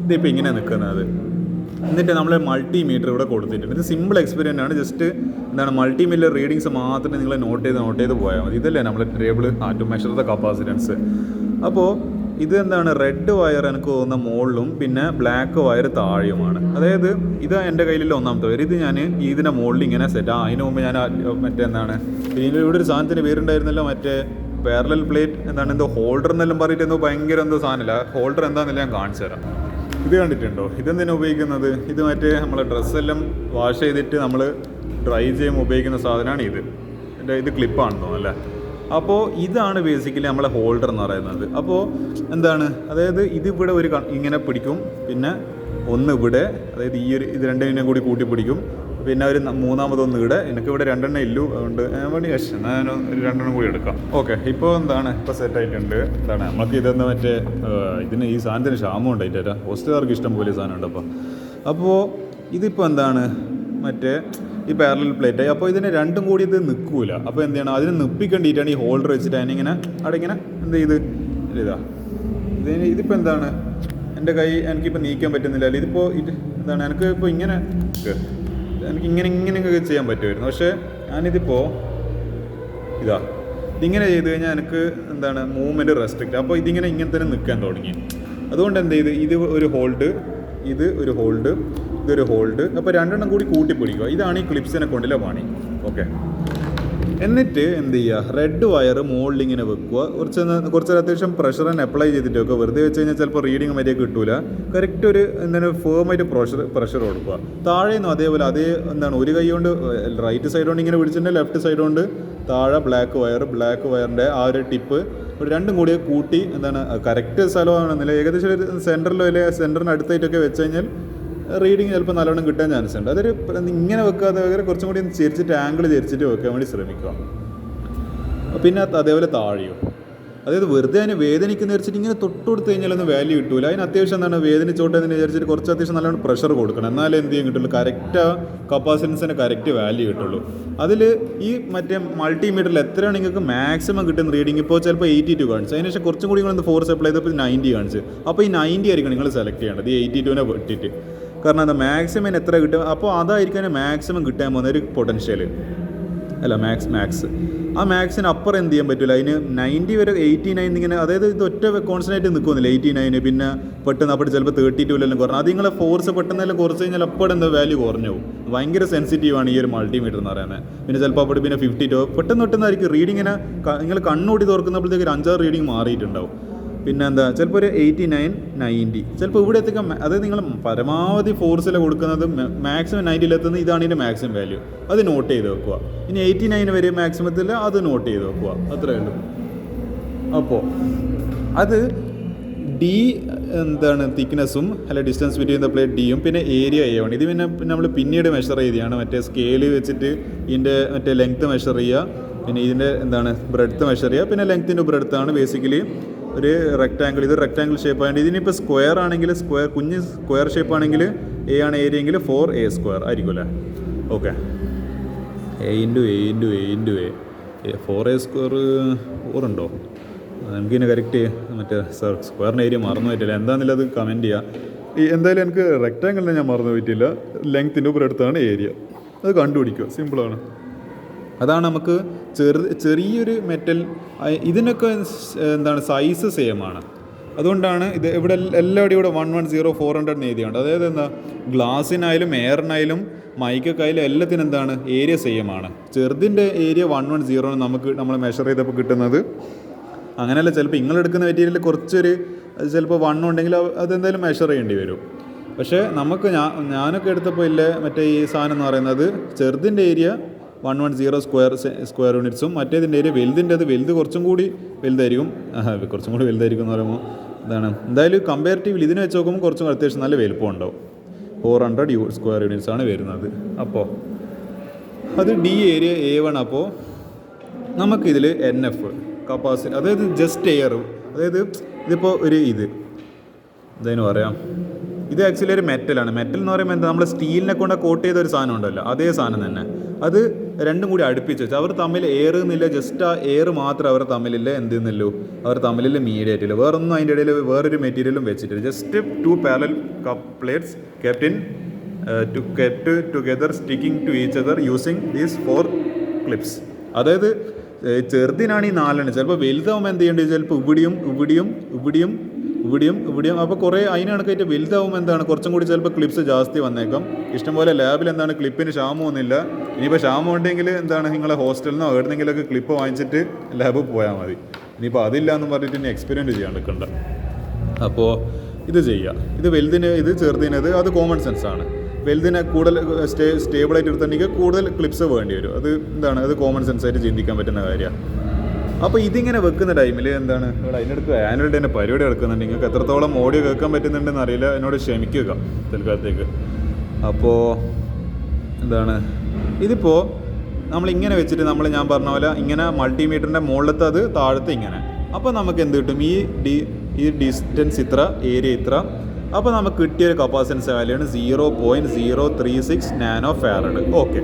ഇതിപ്പോൾ ഇങ്ങനെ നിൽക്കുന്നത്. എന്നിട്ട് നമ്മൾ മൾട്ടിമീറ്റർ ഇവിടെ കൊടുത്തിട്ടുണ്ട്. ഇത് സിമ്പിൾ എക്സ്പെരിമെൻ്റ് ആണ്. ജസ്റ്റ് എന്താണ് മൾട്ടിമീറ്റർ റീഡിങ്സ് മാത്രമേ നിങ്ങൾ നോട്ട് ചെയ്ത് പോയാൽ മതി. ഇതല്ലേ നമ്മൾ table to measure the capacitance. അപ്പോൾ ഇത് എന്താണ് റെഡ് വയർ എനിക്ക് തോന്നുന്ന മുകളിലും പിന്നെ ബ്ലാക്ക് വയർ താഴെയുമാണ്. അതായത് ഇത് എൻ്റെ കയ്യിലുള്ള ഒന്നാമത്തെ വയർ. ഇത് ഞാൻ ഇതിൻ്റെ മുകളിൽ ഇങ്ങനെ സെറ്റ്. അതിന് മുമ്പ് ഞാൻ മറ്റേ എന്താണ് ഇതിൻ്റെ ഇവിടെ ഒരു സാധനത്തിന് പേരുണ്ടായിരുന്നല്ലോ, മറ്റേ പാരലൽ പ്ലേറ്റ് എന്താണ് എന്തോ ഹോൾഡർ എന്നെല്ലാം പറഞ്ഞിട്ട് എന്തോ ഭയങ്കര എന്തോ സാധനമില്ല. ഹോൾഡർ എന്താണെന്നെല്ലാം ഞാൻ കാണിച്ചു തരാം. ഇത് കണ്ടിട്ടുണ്ടോ? ഇതെന്തിനാണ് ഉപയോഗിക്കുന്നത്? ഇത് മറ്റേ നമ്മളെ ഡ്രസ്സെല്ലാം വാഷ് ചെയ്തിട്ട് നമ്മൾ ഡ്രൈ ചെയ്യുമ്പോൾ ഉപയോഗിക്കുന്ന സാധനമാണ് ഇത്. ഇത് ക്ലിപ്പാണെന്നോ അല്ലേ? അപ്പോൾ ഇതാണ് ബേസിക്കലി നമ്മളെ ഹോൾഡർ എന്ന് പറയുന്നത്. അപ്പോൾ എന്താണ്, അതായത് ഇതിവിടെ ഒരു ഇങ്ങനെ പിടിക്കും, പിന്നെ ഒന്ന് ഇവിടെ, അതായത് ഇത് രണ്ടിനും കൂടി കൂട്ടി പിടിക്കും, പിന്നെ ഒരു മൂന്നാമതൊന്ന് ഇവിടെ. എനിക്കിവിടെ 2 ഇല്ലു, അതുകൊണ്ട് ഞാൻ ഒരു 2 കൂടി എടുക്കാം. ഓക്കെ, ഇപ്പോൾ എന്താണ് ഇപ്പോൾ സെറ്റായിട്ടുണ്ട്. എന്താണ് നമുക്ക് ഇതെന്ന് മറ്റേ ഈ സാധനത്തിന് ക്ഷാമം ഉണ്ടായിട്ടാ. ഹോസ്റ്റലുകാർക്ക് ഇഷ്ടം പോലെ സാധനം ഉണ്ട്. അപ്പോൾ ഇതിപ്പോൾ എന്താണ് മറ്റേ ഈ പാരലൽ പ്ലേറ്റ്. അപ്പോൾ ഇതിന് രണ്ടും കൂടി ഇത് നിൽക്കൂല. അപ്പോൾ എന്ത് ചെയ്യണം, അതിന് നിപ്പിക്കേണ്ടിയിട്ടാണ് ഈ ഹോൾഡർ വെച്ചിട്ട് അതിനിങ്ങനെ അവിടെ ഇങ്ങനെ എന്ത് ചെയ്ത് ഇതിപ്പോൾ എന്താണ് എൻ്റെ കൈ എനിക്കിപ്പോൾ നീക്കാൻ പറ്റുന്നില്ല. ഇതിപ്പോൾ എന്താണ് എനിക്ക് ഇപ്പോൾ ഇങ്ങനെയൊക്കെ ചെയ്യാൻ പറ്റുമായിരുന്നു. പക്ഷേ ഞാനിതിപ്പോൾ ഇതിങ്ങനെ ചെയ്ത് കഴിഞ്ഞാൽ എനിക്ക് എന്താണ് മൂവ്മെൻറ്റ് റെസ്ട്രിക്റ്റ്. അപ്പോൾ ഇങ്ങനെ തന്നെ നിൽക്കാൻ തുടങ്ങി. അതുകൊണ്ട് എന്ത് ചെയ്ത് ഇത് ഒരു ഹോൾഡ്, ഇതൊരു ഹോൾഡ്. അപ്പോൾ 2 കൂടി കൂട്ടിപ്പിടിക്കുക. ഇതാണ് ഈ ക്ലിപ്സിനെ കൊണ്ടുള്ള പണി. ഓക്കെ, എന്നിട്ട് എന്ത് ചെയ്യുക, റെഡ് വയർ മുകളിൽ ഇങ്ങനെ വെക്കുക. കുറച്ച് അത്യാവശ്യം പ്രഷർ തന്നെ അപ്ലൈ ചെയ്തിട്ട് വെക്കുക. വെറുതെ വെച്ച് കഴിഞ്ഞാൽ ചിലപ്പോൾ റീഡിങ് മര്യാദ കിട്ടൂല. കറക്റ്റ് ഒരു എന്താണ് ഫേമായിട്ട് പ്രഷർ കൊടുക്കുക. താഴെയൊന്നും അതേപോലെ എന്താണ് ഒരു കൈ കൊണ്ട് റൈറ്റ് സൈഡ് കൊണ്ട് ഇങ്ങനെ പിടിച്ചിട്ടുണ്ടെങ്കിൽ ലെഫ്റ്റ് സൈഡ് കൊണ്ട് താഴെ ബ്ലാക്ക് വയറിൻ്റെ ആ ഒരു ടിപ്പ് രണ്ടും കൂടി കൂട്ടി എന്താണ് കറക്റ്റ് സ്ഥലമാണെന്നില്ല, ഏകദേശം ഒരു സെൻറ്ററിലോ അല്ലെങ്കിൽ സെൻറ്ററിന് അടുത്തായിട്ടൊക്കെ വെച്ച് കഴിഞ്ഞാൽ റീഡിങ് ചിലപ്പോൾ നല്ലോണം കിട്ടാൻ ചാൻസ് ഉണ്ട്. അതൊരു ഇങ്ങനെ വെക്കാതെ കുറച്ചും കൂടി ചെരിച്ചിട്ട് ആംഗിൾ ചെരിച്ചിട്ട് വെക്കാൻ വേണ്ടി ശ്രമിക്കുക. പിന്നെ അതേപോലെ താഴെയോ, അതായത് വെറുതെ അതിന് വേദനിക്കുന്ന വിചാരിച്ചിട്ട് ഇങ്ങനെ തൊട്ട് കൊടുത്ത് കഴിഞ്ഞാലൊന്നും വാല്യൂ കിട്ടൂല. അതിന് അത്യാവശ്യം എന്താണ് വേദനിച്ചോട്ടെന്ന് വിചാരിച്ചിട്ട് കുറച്ച് അത്യാവശ്യം നല്ലോണം പ്രഷർ കൊടുക്കണം. എന്നാലേ എന്ത് ചെയ്യാൻ കിട്ടുള്ളൂ, കറക്റ്റ് കപ്പാസിറ്റൻസിന് കറക്റ്റ് വാല്യൂ കിട്ടുള്ളൂ. അതിൽ ഈ മറ്റേ മൾട്ടിമീറ്ററിൽ എത്രയാണ് നിങ്ങൾക്ക് മാക്സിമം കിട്ടുന്ന റീഡിങ്? ഇപ്പോൾ ചിലപ്പോൾ 82 കാണിച്ചു, അതിനുശേഷം കുറച്ചും കൂടി നിങ്ങളൊന്ന് ഫോഴ്സ് അപ്ലൈ ചെയ്തപ്പോൾ 90 കാണിച്ചു. അപ്പോൾ ഈ 90 ആയിരിക്കും നിങ്ങൾ സെലക്ട് ചെയ്യേണ്ടത്, ഈ 82നെ വെട്ടിയിട്ട്. കാരണം എന്താ മാക്സിമം എത്ര കിട്ടും, അപ്പോൾ അതായിരിക്കും മാക്സിമം കിട്ടാൻ പോകുന്ന ഒരു പൊട്ടൻഷ്യൽ അല്ല മാക്സ്. ആ മാക്സിന് അപ്പുറം എന്ത് ചെയ്യാൻ പറ്റില്ല. അതിന് 90 വരെ 89 ഇങ്ങനെ, അതായത് ഇത് ഒറ്റ കോൺസ്റ്റൻ്റായിട്ട് നിൽക്കുന്നില്ല 89. പിന്നെ പെട്ടെന്ന് അപ്പോൾ ചിലപ്പോൾ 32 കുറഞ്ഞു. അത് നിങ്ങളെ ഫോഴ്സ് പെട്ടെന്നെല്ലാം കുറച്ച് കഴിഞ്ഞാൽ അപ്പോൾ എന്താ വാല്യൂ കുറഞ്ഞു പോകും. ഭയങ്കര സെൻസിറ്റീവാണ് ഈ ഒരു മൾട്ടിമീറ്റർ എന്ന് പറയുന്നത്. പിന്നെ ചിലപ്പോൾ അപ്പോൾ പിന്നെ 52 പെട്ടെന്നായിരിക്കും റീഡിങ്ങിനെ നിങ്ങൾ കണ്ണൂടി തുറക്കുന്നപ്പോഴത്തേക്ക് ഒരു 5-6 റീഡിങ് മാറിയിട്ടുണ്ടാവും. പിന്നെ എന്താ ചിലപ്പോൾ ഒരു 89, 90 ചിലപ്പോൾ ഇവിടെ എത്തിക്കാൻ. അതായത് നിങ്ങൾ പരമാവധി ഫോഴ്സിൽ കൊടുക്കുന്നത് മാക്സിമം 90-ലെത്തുന്നത്, ഇതാണ് ഇതിൻ്റെ മാക്സിമം വാല്യൂ. അത് നോട്ട് ചെയ്ത് വെക്കുക. ഇനി 89 വരെ മാക്സിമത്തിൽ അത് നോട്ട് ചെയ്ത് വെക്കുക, അത്രയേ ഉള്ളൂ. അപ്പോൾ അത് ഡി എന്താണ് തിക്നെസ്സും അല്ല ഡിസ്റ്റൻസ് ബിറ്റ്വീൻ ദ പ്ലേറ്റ് ഡിയും, പിന്നെ ഏരിയ എ ആണ്. ഇത് പിന്നെ നമ്മൾ പിന്നീട് മെഷർ ചെയ്തതാണ്. മറ്റേ സ്കെയിൽ വെച്ചിട്ട് ഇതിൻ്റെ മറ്റേ ലെങ്ത്ത് മെഷർ ചെയ്യുക, പിന്നെ ഇതിൻ്റെ എന്താണ് ബ്രെഡ്ത്ത് മെഷർ ചെയ്യുക, പിന്നെ ലെങ്ത്തിൻ്റെ ബ്രെഡ്ത്താണ് ബേസിക്കലി ഒരു റെക്റ്റാങ്കിൾ. ഇത് റെക്റ്റാങ്കിൾ ഷേപ്പ് ആയതുകൊണ്ട് ഇതിനിപ്പോൾ സ്ക്വയർ ആണെങ്കിൽ കുഞ്ഞ് സ്ക്വയർ ഷേപ്പ് ആണെങ്കിൽ എ ആണ് ഏരിയ എങ്കിൽ 4a² ആയിരിക്കും അല്ലേ? ഓക്കെ, a × a 4a² 4 ഉണ്ടോ? നമുക്കിതിന് കറക്റ്റ് മറ്റേ സ്ക്വയറിൻ്റെ ഏരിയ മറന്നു പോയിട്ടില്ല, എന്താണെന്നുള്ളത് കമൻറ്റ് ചെയ്യുക. എന്തായാലും എനിക്ക് റെക്റ്റാങ്കിളിനെ ഞാൻ മറന്നു പോയിട്ടില്ല. ലെങ്ത്തിൻ്റെ ബ്രെഡ്ത്താണ് ഏരിയ, അത് കണ്ടുപിടിക്കുക, സിമ്പിളാണ്. അതാണ് നമുക്ക് ചെറിയൊരു മെറ്റൽ. ഇതിനൊക്കെ എന്താണ് സൈസ് സെയിം ആണ്. അതുകൊണ്ടാണ് ഇത് ഇവിടെ എല്ലാവരും ഇവിടെ 110 400 എഴുതിയുണ്ട്. അതായത് എന്താ ഗ്ലാസ്സിനായാലും എയറിനായാലും മൈക്കൊക്കെയായാലും എല്ലാത്തിനും എന്താണ് ഏരിയ സെയിം ആണ്. ചെറുതിൻ്റെ ഏരിയ 110 നമുക്ക് നമ്മൾ മെഷർ ചെയ്തപ്പോൾ കിട്ടുന്നത്. അങ്ങനെയല്ല, ചിലപ്പോൾ നിങ്ങളെടുക്കുന്ന മെറ്റീരിയൽ കുറച്ചൊരു ചിലപ്പോൾ 1 ഉണ്ടെങ്കിൽ അതെന്തായാലും മെഷർ ചെയ്യേണ്ടി വരും. പക്ഷേ നമുക്ക് ഞാനൊക്കെ എടുത്തപ്പോൾ മറ്റേ ഈ സാധനം എന്ന് പറയുന്നത് ചെറുതിൻ്റെ ഏരിയ 110 സ്ക്വയർ യൂണിറ്റ്സും, മറ്റേതിൻ്റെ ഏരിയ വലുത് കുറച്ചും കൂടി വലുതായിരിക്കും എന്ന് പറയുമ്പോൾ എന്താണ് എന്തായാലും കമ്പാരിറ്റീവ്ലി ഇതിനെ വെച്ച് നോക്കുമ്പോൾ കുറച്ചും അത്യാവശ്യം നല്ല വലുപ്പം ഉണ്ടാവും. 400 സ്ക്വയർ യൂണിറ്റ്സ് ആണ് വരുന്നത്. അപ്പോൾ അത് ഡി ഏരിയ A1. അപ്പോൾ നമുക്കിതിൽ NF കപ്പാസിറ്റി, അതായത് ജസ്റ്റ് എയർ, അതായത് ഇതിപ്പോൾ ഇതിന് പറയാം, ഇത് ആക്ച്വലി ഒരു മെറ്റലാണ്. മെറ്റൽ എന്ന് പറയുമ്പോൾ എന്താ, നമ്മൾ സ്റ്റീലിനെ കൊണ്ട് കോട്ട് ചെയ്ത ഒരു സാധനം ഉണ്ടല്ലോ, അതേ സാധനം തന്നെ. അത് രണ്ടും കൂടി അടുപ്പിച്ച് വെച്ച് അവർ തമ്മിൽ എയർ എന്നില്ല, ജസ്റ്റ് ആ എയർ മാത്രം അവർ തമ്മിലില്ല എന്ത് ചെയ്യുന്നല്ലോ, അവർ തമ്മിലില്ല മീഡിയേറ്റില്ല, വേറൊന്നും അതിൻ്റെ ഇടയിൽ വേറൊരു മെറ്റീരിയലും വെച്ചിട്ടില്ല. Just 2 parallel cup plates kept together sticking to each other using these 4 clips. അതായത് ചെറുതിനാണ് ഈ 4 ചിലപ്പോൾ വലുതാവുമ്പോൾ എന്ത് ചെയ്യേണ്ടത്, ചിലപ്പോൾ ഇവിടെയും അപ്പോൾ കുറേ അതിന് കണക്കായിട്ട് വലുതാവുമ്പോൾ എന്താണ് കുറച്ചും കൂടി ചിലപ്പോൾ ക്ലിപ്സ് ജാസ്തി വന്നേക്കാം. ഇഷ്ടംപോലെ ലാബിൽ എന്താണ് ക്ലിപ്പിന് ക്ഷാമമൊന്നുമില്ല. ഇനിയിപ്പോൾ ക്ഷാമം ഉണ്ടെങ്കിൽ എന്താണ് നിങ്ങളെ ഹോസ്റ്റലിൽ നിന്നോ എവിടെന്നെങ്കിലൊക്കെ ക്ലിപ്പ് വാങ്ങിച്ചിട്ട് ലാബിൽ പോയാൽ മതി. ഇനിയിപ്പോൾ അതില്ല എന്ന് പറഞ്ഞിട്ട് ഇനി എക്സ്പെരിമെൻറ്റ് ചെയ്യാൻ നിൽക്കണ്ട. അപ്പോൾ ഇത് ചെയ്യുക. ഇത് വലുതിന്, ഇത് ചെറുതിനത്, അത് കോമൺ സെൻസാണ്. വലുതിനെ കൂടുതൽ സ്റ്റേബിളായിട്ട് എടുത്തിട്ടുണ്ടെങ്കിൽ കൂടുതൽ ക്ലിപ്സ് വേണ്ടി വരും. അത് എന്താണ്, അത് കോമൺ സെൻസായിട്ട് ചിന്തിക്കാൻ പറ്റുന്ന കാര്യമാണ്. അപ്പോൾ ഇതിങ്ങനെ വെക്കുന്ന ടൈമിൽ എന്താണ്, ഇവിടെ അതിനടുത്ത് ആനുവൽ ഡേൻ്റെ പരിപാടി നടക്കുന്നുണ്ട്. നിങ്ങൾക്ക് എത്രത്തോളം ഓഡിയോ കേൾക്കാൻ പറ്റുന്നുണ്ടെന്ന് അറിയില്ല, എന്നോട് ക്ഷമിക്കുക തൽക്കാലത്തേക്ക്. അപ്പോൾ എന്താണ്, ഇതിപ്പോൾ നമ്മളിങ്ങനെ വെച്ചിട്ട് ഞാൻ പറഞ്ഞ പോലെ ഇങ്ങനെ മൾട്ടിമീറ്ററിൻ്റെ മുകളിലത്തെ അത് താഴത്തെ ഇങ്ങനെ. അപ്പോൾ നമുക്ക് എന്ത് കിട്ടും, ഈ ഡിസ്റ്റൻസ് ഇത്ര, ഏരിയ ഇത്ര. അപ്പോൾ നമുക്ക് കിട്ടിയൊരു കപ്പാസിറ്റൻസ് വാല്യൂ ആണ് 0.036 നാനോ ഫാരഡ്. ഓക്കെ,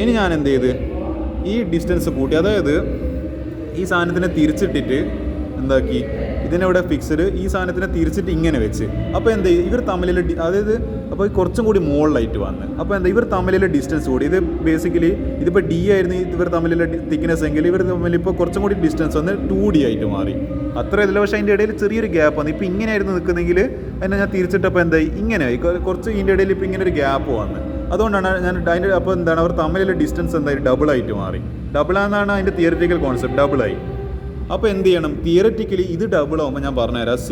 ഇനി ഞാൻ എന്ത് ചെയ്ത് ഈ ഡിസ്റ്റൻസ് കൂട്ടി, അതായത് ഈ സാധനത്തിനെ തിരിച്ചിട്ടിട്ട് എന്താക്കി, ഇതിനെവിടെ ഫിക്സ്ഡ്, ഈ സാധനത്തിനെ തിരിച്ചിട്ട് ഇങ്ങനെ വെച്ച്. അപ്പോൾ എന്ത് ഇവർ തമ്മിലുള്ള അതായത് അപ്പോൾ കുറച്ചും കൂടി മുകളിലായിട്ട് വന്ന്, അപ്പോൾ എന്താ ഇവർ തമ്മിലുള്ള ഡിസ്റ്റൻസ് കൂടി. ഇത് ബേസിക്കലി ഇതിപ്പോൾ D ആയിരുന്നു ഇവർ തമ്മിലുള്ള തിക്നെസ് എങ്കിൽ ഇവർ തമ്മിൽ ഇപ്പോൾ കുറച്ചും കൂടി ഡിസ്റ്റൻസ് വന്ന് 2D ആയിട്ട് മാറി. അത്ര ഇതില്ല, പക്ഷേ അതിൻ്റെ ഇടയിൽ ചെറിയൊരു ഗ്യാപ്പ് വന്നു. ഇപ്പോൾ ഇങ്ങനെയായിരുന്നു നിൽക്കുന്നെങ്കിൽ അതിനെ ഞാൻ തിരിച്ചിട്ടപ്പോൾ എന്തായി, ഇങ്ങനെ കുറച്ച് ഇതിൻ്റെ ഇടയിൽ ഇപ്പോൾ ഇങ്ങനെ ഒരു ഗ്യാപ്പ് വന്ന്. അതുകൊണ്ടാണ് ഞാൻ അതിൻ്റെ, അപ്പോൾ എന്താണ് അവർ തമ്മിലുള്ള ഡിസ്റ്റൻസ് എന്തായി ഡബിളായിട്ട് മാറി. ഡബിളാണെന്നാണ് അതിൻ്റെ തിയററ്റിക്കൽ കോൺസെപ്റ്റ്, ഡബിളായി. അപ്പോൾ എന്ത് ചെയ്യണം, തിയററ്റിക്കലി ഇത് ഡബിൾ ആകുമ്പോൾ ഞാൻ പറഞ്ഞുതരാം, C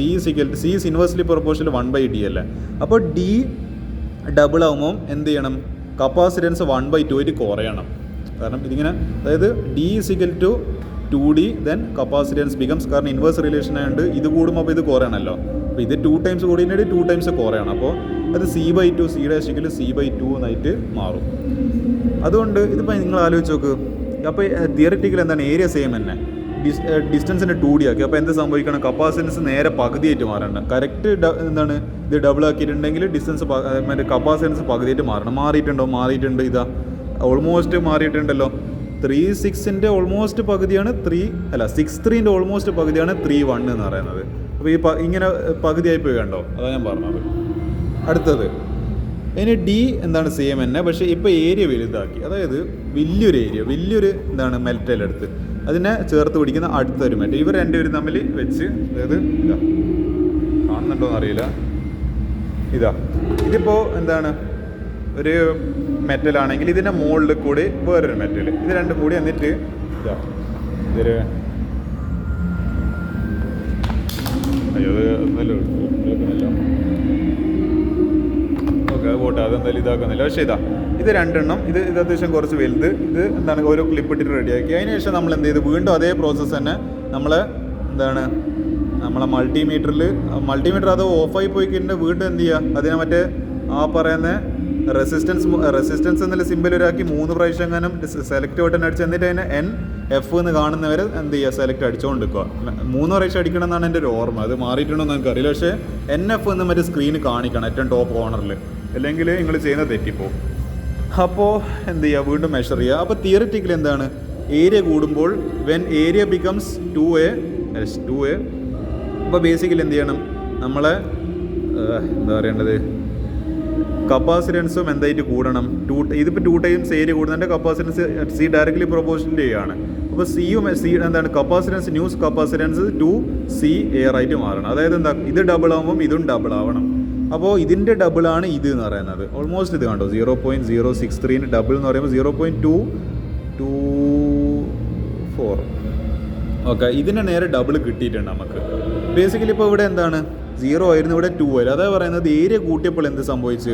is inversely proportional 1/D അല്ലേ. അപ്പോൾ D ഡബിൾ ആകുമ്പോൾ എന്ത് ചെയ്യണം, കപ്പാസിറ്റൻസ് 1/2 ആയിട്ട് കുറയണം. കാരണം ഇതിങ്ങനെ, അതായത് D = 2D then capacitance becomes, കാരണം ഇൻവേഴ്സ് റിലേഷൻ ആയതുകൊണ്ട് ഇത് കൂടുമ്പോൾ അപ്പോൾ ഇത് കുറയണമല്ലോ. അപ്പോൾ ഇത് 2 ടൈംസ് കൂടിയിട്ട് 2 ടൈംസ് കുറയണം. അപ്പോൾ അത് C/2 C'/C/2 എന്നായിട്ട് മാറും. അതുകൊണ്ട് ഇതിപ്പോൾ നിങ്ങൾ ആലോചിച്ച് നോക്ക്. അപ്പോൾ തിയററ്റിക്കൽ എന്താണ്, ഏരിയ സെയിം തന്നെ, ഡിസ്റ്റൻസിനെ 2D ആക്കി. അപ്പോൾ എന്ത് സംഭവിക്കണം, കപ്പാസിറ്റൻസ് നേരെ പകുതിയായിട്ട് മാറണ്ട. കറക്റ്റ് എന്താണ്, ഇത് ഡബിൾ ആക്കിയിട്ടുണ്ടെങ്കിൽ ഡിസ്റ്റൻസ് മറ്റേ കപ്പാസിറ്റൻസ് പകുതിയായിട്ട് മാറിയിട്ടുണ്ട്. ഇതാ ഓൾമോസ്റ്റ് മാറിയിട്ടുണ്ടല്ലോ. 3.6ൻ്റെ ഓൾമോസ്റ്റ് പകുതിയാണ് 6.3ൻ്റെ ഓൾമോസ്റ്റ് പകുതിയാണ് 3.1 എന്ന് പറയുന്നത്. അപ്പോൾ ഈ ഇങ്ങനെ പകുതിയായി പോയി കണ്ടോ, അതാണ് ഞാൻ പറഞ്ഞത്. അടുത്തത് ഇനി D എന്താണ് സെയിം തന്നെ, പക്ഷേ ഇപ്പോൾ ഏരിയ വലുതാക്കി. അതായത് വലിയൊരു എന്താണ് മെറ്റലെടുത്ത് അതിനെ ചേർത്ത് പിടിക്കുന്ന അടുത്തൊരു മെറ്റൽ. ഇവർ രണ്ടുപേരും തമ്മിൽ വെച്ച്, അതായത് ഇതാ കാണുന്നുണ്ടോയെന്ന് അറിയില്ല, ഇതിപ്പോൾ എന്താണ് ഒരു മെറ്റലാണെങ്കിൽ ഇതിൻ്റെ മുകളിൽ കൂടി വേറൊരു മെറ്റൽ, ഇത് രണ്ടും കൂടി എന്നിട്ട് ഇതൊരു ഓക്കെ അതെന്തായാലും ഇതാക്കുന്നില്ല. പക്ഷേ ഇത് രണ്ടെണ്ണം, ഇത് അത്യാവശ്യം കുറച്ച് വലുത്. ഇത് എന്താണ് ഓരോ ക്ലിപ്പ് ഇട്ടിട്ട് റെഡിയാക്കി. അതിന് ശേഷം നമ്മൾ എന്ത് ചെയ്ത് വീണ്ടും അതേ പ്രോസസ്സ് തന്നെ നമ്മളെ മൾട്ടിമീറ്റർ അത് ഓഫായി പോയി കഴിഞ്ഞാൽ വീണ്ടും എന്ത് ചെയ്യുക, അതിനെ മറ്റേ ആ പറയുന്ന റെസിസ്റ്റൻസ് എന്നുള്ള സിമ്പിൾ ഒരാക്കി 3 പ്രാവശ്യം എങ്ങാനും സെലക്ട് ബട്ടൺ അടിച്ച് എന്നിട്ട് അതിനെ NF എന്ന് കാണുന്നവരെ എന്ത് ചെയ്യുക, സെലക്ട് അടിച്ചുകൊണ്ടിരിക്കുക. 3 പ്രാവശ്യം അടിക്കണം എന്നാണ് എൻ്റെ ഒരു ഓർമ്മ. അത് മാറിയിട്ടുണ്ടോ എന്ന് എനിക്കറിയില്ല. പക്ഷേ NF എന്ന് മറ്റേ സ്ക്രീന് കാണിക്കണം ഏറ്റവും ടോപ്പ് കോർണറിൽ, അല്ലെങ്കിൽ നിങ്ങൾ ചെയ്യുന്ന തെറ്റിപ്പോവും. അപ്പോൾ എന്ത് ചെയ്യുക, വീണ്ടും മെഷർ ചെയ്യുക. അപ്പോൾ തിയററ്റിക്കലി എന്താണ്, ഏരിയ കൂടുമ്പോൾ വെൻ ഏരിയ ബിക്കംസ് 2A. അപ്പോൾ ബേസിക്കലി എന്ത് ചെയ്യണം, നമ്മളെ എന്താ പറയേണ്ടത്, കപ്പാസിറ്റൻസും എന്തായിട്ട് കൂടണം. ഇതിപ്പോൾ 2 ടൈംസ് ഏരിയ കൂടുന്നതിൻ്റെ കപ്പാസിറ്റൻസ് C ഡയറക്ട്ലി പ്രൊപ്പോർഷണൽ ആണ്. അപ്പോൾ എന്താണ് capacitance, news capacitance 2C air ആയിട്ട് മാറണം. അതായത് എന്താ, ഇത് ഡബിൾ ആകുമ്പം ഇതും ഡബിൾ ആവണം. അപ്പോൾ ഇതിൻ്റെ ഡബിളാണ് ഇത് എന്ന് പറയുന്നത്. ഓൾമോസ്റ്റ് ഇത് കണ്ടോ, 0.063 ഡബിൾ എന്ന് പറയുമ്പോൾ 0.224. ഓക്കെ, ഇതിൻ്റെ നേരെ ഡബിൾ കിട്ടിയിട്ടുണ്ട് നമുക്ക്. ബേസിക്കലി ഇപ്പോൾ ഇവിടെ എന്താണ് 0 ആയിരുന്നു, ഇവിടെ 2 ആയിരുന്നു. അതായത് പറയുന്നത് ഏരിയ കൂട്ടിയപ്പോൾ എന്ത് സംഭവിച്ചു,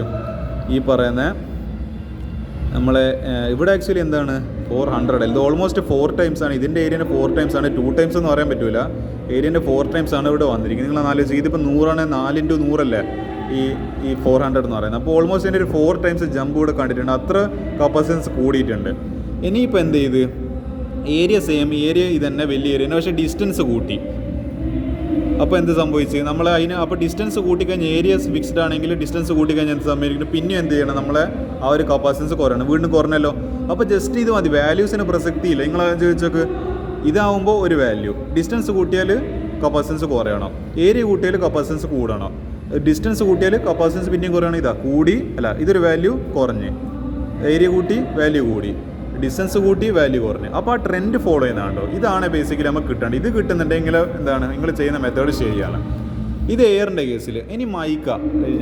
ഈ പറയുന്ന നമ്മളെ ഇവിടെ ആക്ച്വലി എന്താണ് 400, ഇത് ഓൾമോസ്റ്റ് 4 ടൈംസ് ആണ്. ഇതിൻ്റെ ഏരിയൻ്റെ 4 ടൈംസ് ആണ്, 2 ടൈംസ് എന്ന് പറയാൻ പറ്റില്ല. ഏരിയൻ്റെ 4 ടൈംസ് ആണ് ഇവിടെ വന്നിരിക്കുന്നത്. നിങ്ങൾ ആലോചിച്ച്, ഇതിപ്പോൾ 100 ആണ്, 4 × 100 അല്ലേ, ഈ 400 എന്ന് പറയുന്നത്. അപ്പോൾ ഓൾമോസ്റ്റ് അതിൻ്റെ ഒരു 4 ടൈംസ് ജമ്പ് കൂടെ കണ്ടിട്ടുണ്ട്. അത്ര കപ്പാസിറ്റൻസ് കൂടിയിട്ടുണ്ട്. ഇനിയിപ്പോൾ എന്ത് ചെയ്ത് ഏരിയ സെയിം ഏരിയ ഇത് തന്നെ വലിയ ഏരിയ പക്ഷേ ഡിസ്റ്റൻസ് കൂട്ടി. അപ്പോൾ എന്ത് സംഭവിച്ച് നമ്മൾ അപ്പോൾ ഡിസ്റ്റൻസ് കൂട്ടിക്കഴിഞ്ഞാൽ ഏരിയ ഫിക്സ്ഡ് ആണെങ്കിൽ ഡിസ്റ്റൻസ് കൂട്ടിക്കഴിഞ്ഞാൽ എന്ത് സംഭവിക്കുന്നു, പിന്നെ എന്ത് ചെയ്യണം, നമ്മളെ ആ ഒരു കപ്പാസിറ്റൻസ് കുറയണം. വീണ്ടും കുറഞ്ഞല്ലോ. അപ്പോൾ ജസ്റ്റ് ഇത് മതി, വാല്യൂസിന് പ്രസക്തിയില്ല. നിങ്ങൾ ചോദിച്ചോക്ക്, ഇതാവുമ്പോൾ ഒരു വാല്യൂ, ഡിസ്റ്റൻസ് കൂട്ടിയാൽ കപ്പാസിറ്റൻസ് കുറയണം, ഏരിയ കൂട്ടിയാൽ കപ്പാസിറ്റൻസ് കൂടണം, ഡിസ്റ്റൻസ് കൂട്ടിയാൽ കപ്പാസിറ്റൻസ് പിന്നെയും കുറയണം. ഇതൊരു വാല്യൂ കുറഞ്ഞ്, ഏരിയ കൂട്ടി വാല്യൂ കൂടി, ഡിസ്റ്റൻസ് കൂട്ടി വാല്യൂ കുറഞ്ഞ്. അപ്പോൾ ആ ട്രെൻഡ് ഫോളോ ചെയ്യുന്നതാണ്ടോ, ഇതാണ് ബേസിക്കലി നമുക്ക് കിട്ടേണ്ടത്. ഇത് കിട്ടുന്നുണ്ടെങ്കിൽ എന്താണ് നിങ്ങൾ ചെയ്യുന്ന മെത്തേഡ് ശരിയാണ്. ഇത് എയറിൻ്റെ കേസിൽ. ഇനി മൈക്ക,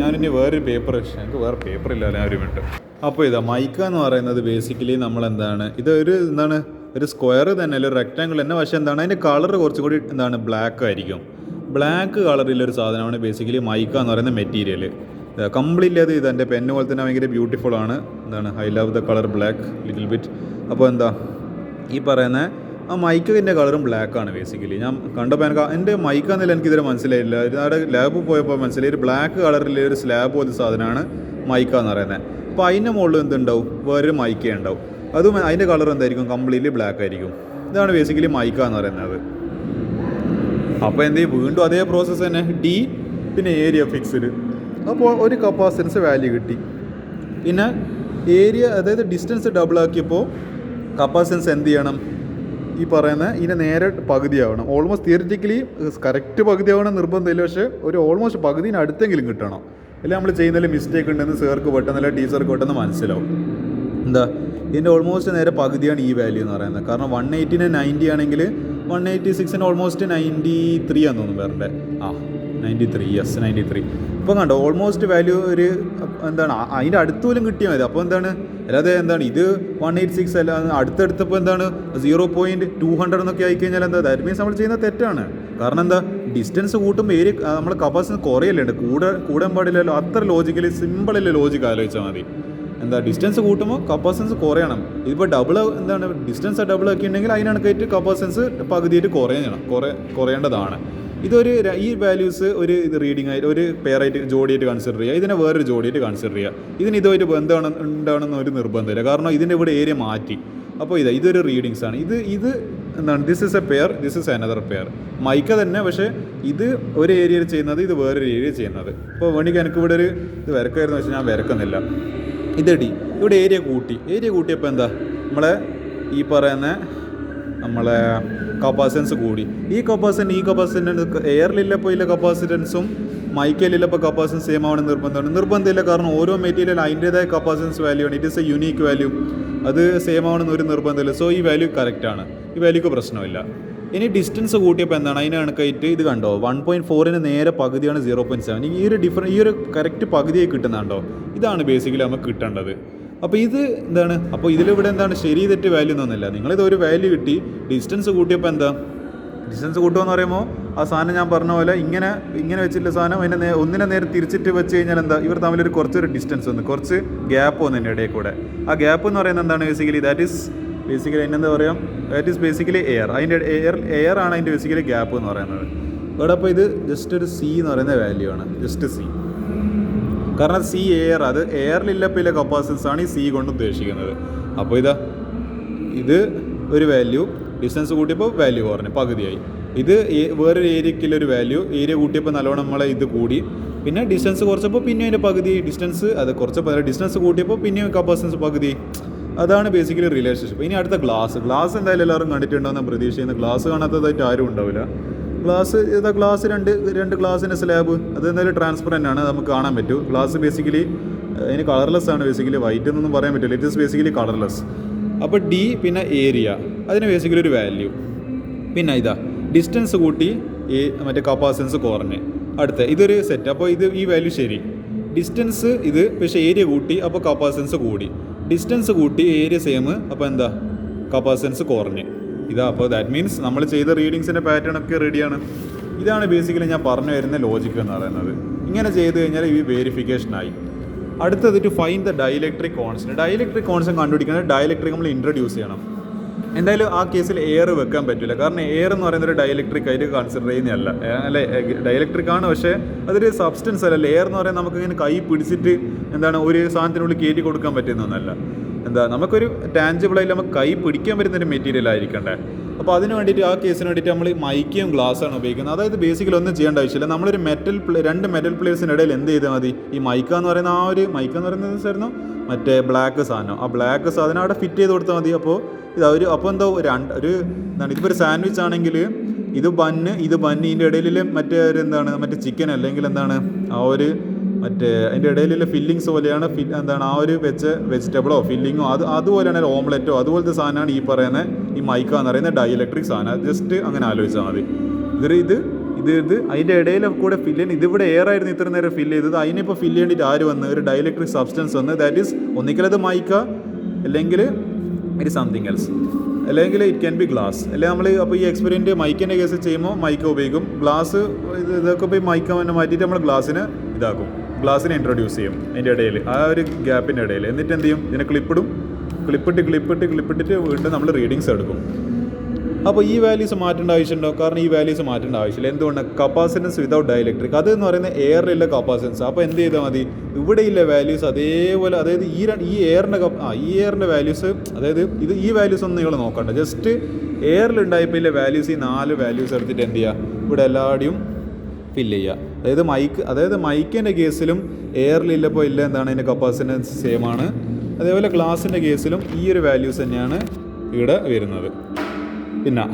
ഞാനിനി വേറൊരു പേപ്പർ, എനിക്ക് വേറെ പേപ്പർ ഇല്ല ഒരു മിനിറ്റ്. അപ്പോൾ മൈക്ക എന്ന് പറയുന്നത് ബേസിക്കലി നമ്മളെന്താണ്, ഒരു സ്ക്വയർ തന്നെ അല്ല, ഒരു റെക്റ്റാങ്കിൾ തന്നെ. പക്ഷേ എന്താണ് അതിൻ്റെ കളർ കുറച്ചുകൂടി ബ്ലാക്ക് ആയിരിക്കും. ബ്ലാക്ക് കളറിലൊരു സാധനമാണ് ബേസിക്കലി മൈക്ക എന്ന് പറയുന്ന മെറ്റീരിയൽ. കംപ്ലീറ്റ്ലി അത് എൻ്റെ പെന്ന് പോലെ തന്നെ ഭയങ്കര ബ്യൂട്ടിഫുൾ ആണ്. I love the colour black little bit. അപ്പോൾ ഈ പറയുന്ന ആ മൈക്കിൻ്റെ കളറും ബ്ലാക്കാണ് ബേസിക്കലി. ഞാൻ കണ്ടപ്പോൾ എൻ്റെ മൈക്ക എന്നില്ല എനിക്കിതുവരെ മനസ്സിലായില്ല. അവിടെ ലാബിൽ പോയപ്പോൾ മനസ്സിലായി ഒരു ബ്ലാക്ക് കളറിൽ ഒരു സ്ലാബ് പോലത്തെ സാധനമാണ് മൈക്ക എന്ന് പറയുന്നത്. അപ്പോൾ അതിൻ്റെ മുകളിൽ എന്തുണ്ടാവും, വേറൊരു മൈക്ക ഉണ്ടാവും. അതും അതിൻ്റെ കളർ എന്തായിരിക്കും, കംപ്ലീറ്റ്ലി ബ്ലാക്ക് ആയിരിക്കും. ഇതാണ് ബേസിക്കലി മൈക്ക എന്ന് പറയുന്നത്. അപ്പോൾ എന്ത് ചെയ്യും, വീണ്ടും അതേ പ്രോസസ്സ് തന്നെ, ഡി പിന്നെ ഏരിയ ഫിക്സ്ഡ്. അപ്പോൾ ഒരു കപ്പാസിറ്റൻസ് വാല്യൂ കിട്ടി. പിന്നെ ഏരിയ അതായത് ഡിസ്റ്റൻസ് ഡബിൾ ആക്കിയപ്പോൾ കപ്പാസിറ്റൻസ് എന്ത് ചെയ്യണം, ഈ പറയുന്ന ഇതിൻ്റെ നേരെ പകുതിയാവണം. ഓൾമോസ്റ്റ് തിയറിറ്റിക്കലി കറക്റ്റ് പകുതിയാവണം നിർബന്ധമില്ല, പക്ഷേ ഒരു ഓൾമോസ്റ്റ് പകുതിന് അടുത്തെങ്കിലും കിട്ടണം. അല്ലെങ്കിൽ നമ്മൾ ചെയ്യുന്നതിൽ മിസ്റ്റേക്ക് ഉണ്ടെന്ന് സാർക്ക് പെട്ടെന്ന് അല്ലെങ്കിൽ ടീച്ചർക്ക് പെട്ടെന്ന് മനസ്സിലാവും. ഇതിൻ്റെ ഓൾമോസ്റ്റ് നേരെ പകുതിയാണ് ഈ വാല്യൂ എന്ന് പറയുന്നത്. കാരണം 180ന് 90 ആണെങ്കിൽ 186ന് ഓൾമോസ്റ്റ് 93 ആണെന്ന് തോന്നുന്നു വേറെ. 93, യെസ് 93. ഇപ്പോൾ കണ്ടോ ഓൾമോസ്റ്റ് വാല്യൂ ഒരു അതിൻ്റെ അടുത്ത് പോലും കിട്ടിയാൽ മതി. അപ്പോൾ അല്ലാതെ ഇത് 186 അല്ല, അടുത്തടുത്തപ്പോൾ 0.200 എന്നൊക്കെ ആയിക്കഴിഞ്ഞാൽ ദാറ്റ് മീൻസ് നമ്മൾ ചെയ്യുന്ന തെറ്റാണ്. കാരണം ഡിസ്റ്റൻസ് കൂട്ടുമ്പോൾ ഏരിയ നമ്മൾ കപ്പാസിറ്റി കുറയല്ലേ, കൂടാൻ പാടില്ലല്ലോ. അത്ര ലോജിക്കലി സിമ്പിളല്ലേ ലോജിക്ക് ആലോചിച്ചാൽ മതി. ഡിസ്റ്റൻസ് കൂട്ടുമ്പോൾ കപ്പാസിറ്റൻസ് കുറയണം. ഇതിപ്പോൾ ഡിസ്റ്റൻസ് ഡബിൾ ആക്കിയിട്ടുണ്ടെങ്കിൽ അതിനടുക്കായിട്ട് കപ്പാസിറ്റൻസ് പകുതിയായിട്ട് കുറയേണ്ടതാണ്. ഈ വാല്യൂസ് ഒരു റീഡിംഗ് ആയിട്ട് ഒരു പെയറായിട്ട് ജോഡിയായിട്ട് കൺസിഡർ ചെയ്യുക, ഇതിനെ വേറൊരു ജോഡിയായിട്ട് കൺസിഡർ ചെയ്യുക. ഇതിന് ഇതുമായിട്ട് ബന്ധമാണ് ഉണ്ടാവണമെന്ന് ഒരു നിർബന്ധമില്ല. കാരണം ഇതിൻ്റെ ഇവിടെ ഏരിയ മാറ്റി. അപ്പോൾ ഇതൊരു റീഡിങ്സ് ആണ്. ഇത് this is A pair, this is another pair. Mica തന്നെ, പക്ഷേ ഇത് ഒരു ഏരിയയിൽ ചെയ്യുന്നത്, ഇത് വേറൊരു ഏരിയയിൽ ചെയ്യുന്നത്. ഇപ്പോൾ വേണമെങ്കിൽ എനിക്ക് ഇവിടെ ഇത് വരക്കായിരുന്നു, പക്ഷേ ഞാൻ വരക്കുന്നില്ല. ഇവിടെ ഏരിയ കൂട്ടിയപ്പോൾ നമ്മളെ ഈ പറയുന്ന നമ്മളെ കപ്പാസിറ്റൻസ് കൂടി. ഈ കപ്പാസിറ്റൻസ് എയറിലില്ലപ്പോൾ ഇല്ല കപ്പാസിറ്റൻസും മൈക്കയിലില്ലപ്പോൾ കപ്പാസിറ്റൻസ് സെയിം ആവണം നിർബന്ധമില്ല. കാരണം ഓരോ മെറ്റീരിയൽ അതിൻ്റേതായ കപ്പാസിറ്റൻസ് വാല്യൂ ആണ്. It is A unique value. അത് സെയിം ആവണമെന്ന് ഒരു നിർബന്ധമില്ല. സോ ഈ വാല്യൂ കറക്റ്റാണ്, ഈ വാല്യൂക്ക് പ്രശ്നമില്ല. ഇനി ഡിസ്റ്റൻസ് കൂട്ടിയപ്പോൾ അതിന് കണക്കായിട്ട് ഇത് കണ്ടോ 1.4ന് നേരെ പകുതിയാണ് 0.7. ഈ ഒരു കറക്റ്റ് പകുതിയായി കിട്ടുന്നുണ്ടോ, ഇതാണ് ബേസിക്കലി നമുക്ക് കിട്ടേണ്ടത്. അപ്പോൾ അപ്പോൾ ഇതിലിവിടെ ശരി തെറ്റ് വാല്യൂ ഒന്നുമില്ല. നിങ്ങളിത് ഒരു വാല്യൂ കിട്ടി, ഡിസ്റ്റൻസ് കൂട്ടിയപ്പോൾ ഡിസ്റ്റൻസ് കൂട്ടുമെന്ന് പറയുമ്പോൾ ആ സാധനം ഞാൻ പറഞ്ഞ പോലെ ഇങ്ങനെ വെച്ചിട്ടുള്ള സാധനം ഒന്നിനെ നേരെ തിരിച്ചിട്ട് വെച്ച് കഴിഞ്ഞാൽ ഇവർ തമ്മിലൊരു കുറച്ചൊരു ഡിസ്റ്റൻസ് കുറച്ച് ഗ്യാപ്പ് വന്നു ഇടയിൽ കൂടെ. ആ ഗ്യാപ്പ് എന്ന് പറയുന്നത് basically that is basically air. അതിൻ്റെ എയർ ആണ് അതിൻ്റെ ബേസിക്കലി ഗ്യാപ്പ് എന്ന് പറയുന്നത്. ഇവിടെ അപ്പോൾ ഇത് ജസ്റ്റ് ഒരു സി എന്ന് പറയുന്ന വാല്യൂ ആണ്, ജസ്റ്റ് സി. കാരണം സി എയർ, അത് എയറിലില്ലപ്പോൾ കപ്പാസിറ്റൻസ് ആണ് ഈ സി കൊണ്ട് ഉദ്ദേശിക്കുന്നത്. അപ്പോൾ ഇത് ഒരു വാല്യൂ, ഡിസ്റ്റൻസ് കൂട്ടിയപ്പോൾ വാല്യൂ കുറഞ്ഞു, പകുതിയായി. ഇത് വേറൊരു ഏരിയക്കുള്ളൊരു വാല്യൂ, ഏരിയ കൂട്ടിയപ്പോൾ നല്ലോണം നമ്മളെ ഇത് കൂടി. പിന്നെ ഡിസ്റ്റൻസ് കുറച്ചപ്പോൾ പിന്നെ അതിൻ്റെ പകുതി, ഡിസ്റ്റൻസ് കൂട്ടിയപ്പോൾ പിന്നെയും കപ്പാസിറ്റൻസ് പകുതി. അതാണ് ബേസിക്കലി റിലേഷൻഷിപ്പ്. ഇനി അടുത്ത ഗ്ലാസ് എന്തായാലും എല്ലാവരും കണ്ടിട്ടുണ്ടാകുന്ന പ്രതീക്ഷിക്കുന്ന. ഗ്ലാസ് കാണാത്തതായിട്ട് ആരും ഉണ്ടാവില്ല. ഗ്ലാസ് രണ്ട് ഗ്ലാസിൻ്റെ സ്ലാബ് അത് എന്തായാലും ട്രാൻസ്പെറൻ്റ് ആണ്, നമുക്ക് കാണാൻ പറ്റും. ഗ്ലാസ് ബേസിക്കലി അതിന് കളർലെസ് ആണ്, ബേസിക്കലി വൈറ്റ് എന്നൊന്നും പറയാൻ പറ്റില്ല. It is basically colourless. അപ്പോൾ ഡി പിന്നെ ഏരിയ, അതിന് ബേസിക്കലി ഒരു വാല്യൂ. പിന്നെ ഡിസ്റ്റൻസ് കൂട്ടി മറ്റേ കപ്പാസിറ്റൻസ് കുറഞ്ഞ്. ഇതൊരു സെറ്റ്. അപ്പോൾ ഈ വാല്യൂ ശരി. ഡിസ്റ്റൻസ് പക്ഷേ ഏരിയ കൂട്ടി, അപ്പോൾ കപ്പാസിറ്റൻസ് കൂടി. ഡിസ്റ്റൻസ് കൂട്ടി ഏരിയ സെയിം, അപ്പോൾ കപ്പാസിറ്റൻസ് കുറഞ്ഞ്. അപ്പോൾ ദാറ്റ് മീൻസ് നമ്മൾ ചെയ്ത റീഡിങ്സിൻ്റെ പാറ്റേൺ ഒക്കെ റെഡിയാണ്. ഇതാണ് ബേസിക്കലി ഞാൻ പറഞ്ഞു വരുന്ന ലോജിക്ക് എന്ന് പറയുന്നത്. ഇങ്ങനെ ചെയ്ത് കഴിഞ്ഞാൽ ഈ വേരിഫിക്കേഷനായി. അടുത്തത് to find the dielectric constant. Dielectric constant കണ്ടുപിടിക്കുന്നത് ഡൈഇലക്ട്രിക് നമ്മൾ ഇൻട്രൊഡ്യൂസ് ചെയ്യണം. എന്തായാലും ആ കേസിൽ എയർ വെക്കാൻ പറ്റില്ല. കാരണം എയർ എന്ന് പറയുന്നത് ഒരു ഡയലക്ട്രിക് ആയിട്ട് കൺസിഡർ ചെയ്യുന്നതല്ല. അല്ലെ, ഡയലക്ട്രിക് ആണ്, പക്ഷേ അതൊരു സബ്സ്റ്റൻസ് അല്ല. എയർ എന്ന് പറയുന്നത് നമുക്ക് ഇങ്ങനെ കൈ പിടിച്ചിട്ട് ഒരു സാധനത്തിനുള്ളിൽ കയറ്റി കൊടുക്കാൻ പറ്റുന്നൊന്നല്ല. നമുക്കൊരു ടാഞ്ചിബിളായിട്ട് നമുക്ക് കൈ പിടിക്കാൻ പറ്റുന്നൊരു മെറ്റീരിയൽ ആയിരിക്കണ്ടേ. അപ്പോൾ അതിന് വേണ്ടിയിട്ട് ആ കേസിന് വേണ്ടിയിട്ട് നമ്മൾ മൈക്കയും ഗ്ലാസ്സാണ് ഉപയോഗിക്കുന്നത്. അതായത് ബേസിക്കലി ഒന്നും ചെയ്യേണ്ട ആവശ്യമില്ല. നമ്മളൊരു രണ്ട് മെറ്റൽ പ്ലേറ്റ്സിൻ്റെ ഇടയിൽ എന്ത് ചെയ്താൽ മതി, ഈ മൈക്ക എന്ന് പറയുന്നത് മറ്റേ ബ്ലാക്ക് സാധനം, ആ ബ്ലാക്ക് സാധനം അവിടെ ഫിറ്റ് ചെയ്ത് കൊടുത്താൽ മതി. അപ്പോൾ അപ്പോൾ എന്താ ഇതിപ്പോൾ ഒരു സാൻഡ്വിച്ച് ആണെങ്കിൽ ഇത് ബണ്ണ് ഇതിൻ്റെ ഇടയിൽ മറ്റേ ചിക്കൻ അല്ലെങ്കിൽ അതിൻ്റെ ഇടയിലുള്ള ഫില്ലിങ്സ് പോലെയാണ് ആ ഒരു വെജിറ്റബിളോ ഫില്ലിങ്ങോ അതുപോലെയാണ് ഓംലെറ്റോ അതുപോലത്തെ സാധനമാണ് ഈ പറയുന്ന ഈ മൈക്ക എന്ന് പറയുന്ന ഡൈഇലക്ട്രിക് സാധനം. ജസ്റ്റ് അങ്ങനെ ആലോചിച്ചാൽ മതി. ഇത് അതിൻ്റെ ഇടയിൽ കൂടെ ഫില്ല് ചെയ്യുന്നത്. ഇതിവിടെ എയർ ആയിരുന്നു ഇത്ര നേരം ഫില്ല് ചെയ്തത്. അതിനിപ്പോൾ ഫില്ല് ചെയ്തിട്ട് ആര് വന്ന് ഒരു ഡൈഇലക്ട്രിക് സബ്സ്റ്റൻസ് വന്ന്, ദാറ്റ് ഈസ് ഒന്നിക്കലത് മൈക്ക അല്ലെങ്കിൽ ഇറ്റ് സംതിങ് എൽസ്, അല്ലെങ്കിൽ ഇറ്റ് ക്യാൻ ബി ഗ്ലാസ്. അല്ലെങ്കിൽ നമ്മൾ അപ്പോൾ ഈ എക്സ്പെരിമെൻറ്റ് മൈക്കിൻ്റെ കേസ് ചെയ്യുമ്പോൾ മൈക്ക ഉപയോഗിക്കും. ഗ്ലാസ് ഇതൊക്കെ പോയി മൈക്ക മാറ്റിയിട്ട് നമ്മൾ ഗ്ലാസ്സിനെ ഇൻട്രൊഡ്യൂസ് ചെയ്യും അതിൻ്റെ ഇടയിൽ, ആ ഒരു ഗ്യാപ്പിൻ്റെ ഇടയിൽ. എന്നിട്ട് എന്ത് ചെയ്യും, ഇതിനെ ക്ലിപ്പിട്ടിട്ട് വീണ്ടും നമ്മൾ റീഡിങ്സ് എടുക്കും. അപ്പോൾ ഈ വാല്യൂസ് മാറ്റേണ്ട ആവശ്യമുണ്ടോ? കാരണം ഈ വാല്യൂസ് മാറ്റേണ്ട ആവശ്യമില്ല. എന്തുകൊണ്ട്? കപ്പാസിറ്റൻസ് വിതൗട്ട് ഡൈഇലക്ട്രിക്, അത് എന്ന് പറയുന്നത് എയറിലുള്ള കപ്പാസിറ്റൻസ്. അപ്പോൾ എന്ത് ചെയ്താൽ മതി, ഇവിടെയുള്ള വാല്യൂസ് അതേപോലെ, അതായത് ഈ എയറിൻ്റെ വാല്യൂസ്, അതായത് ഈ വാല്യൂസ് ഒന്നും നിങ്ങൾ നോക്കണ്ട. ജസ്റ്റ് എയറിലുണ്ടായപ്പോൾ ഇല്ല വാല്യൂസ്, ഈ 4 വാല്യൂസ് എടുത്തിട്ട് എന്ത് ചെയ്യുക, ഇവിടെ എല്ലാവരുടെയും ഫില്ല് ചെയ്യുക. അതായത് മൈക്കിൻ്റെ കേസിലും എയറിലില്ലപ്പോൾ ഇല്ല അതിൻ്റെ കപ്പാസിറ്റൻസ് സെയിം ആണ്. അതേപോലെ ഗ്ലാസിൻ്റെ കേസിലും ഈ ഒരു വാല്യൂസ് തന്നെയാണ് ഇവിടെ വരുന്നത്. പിന്നെ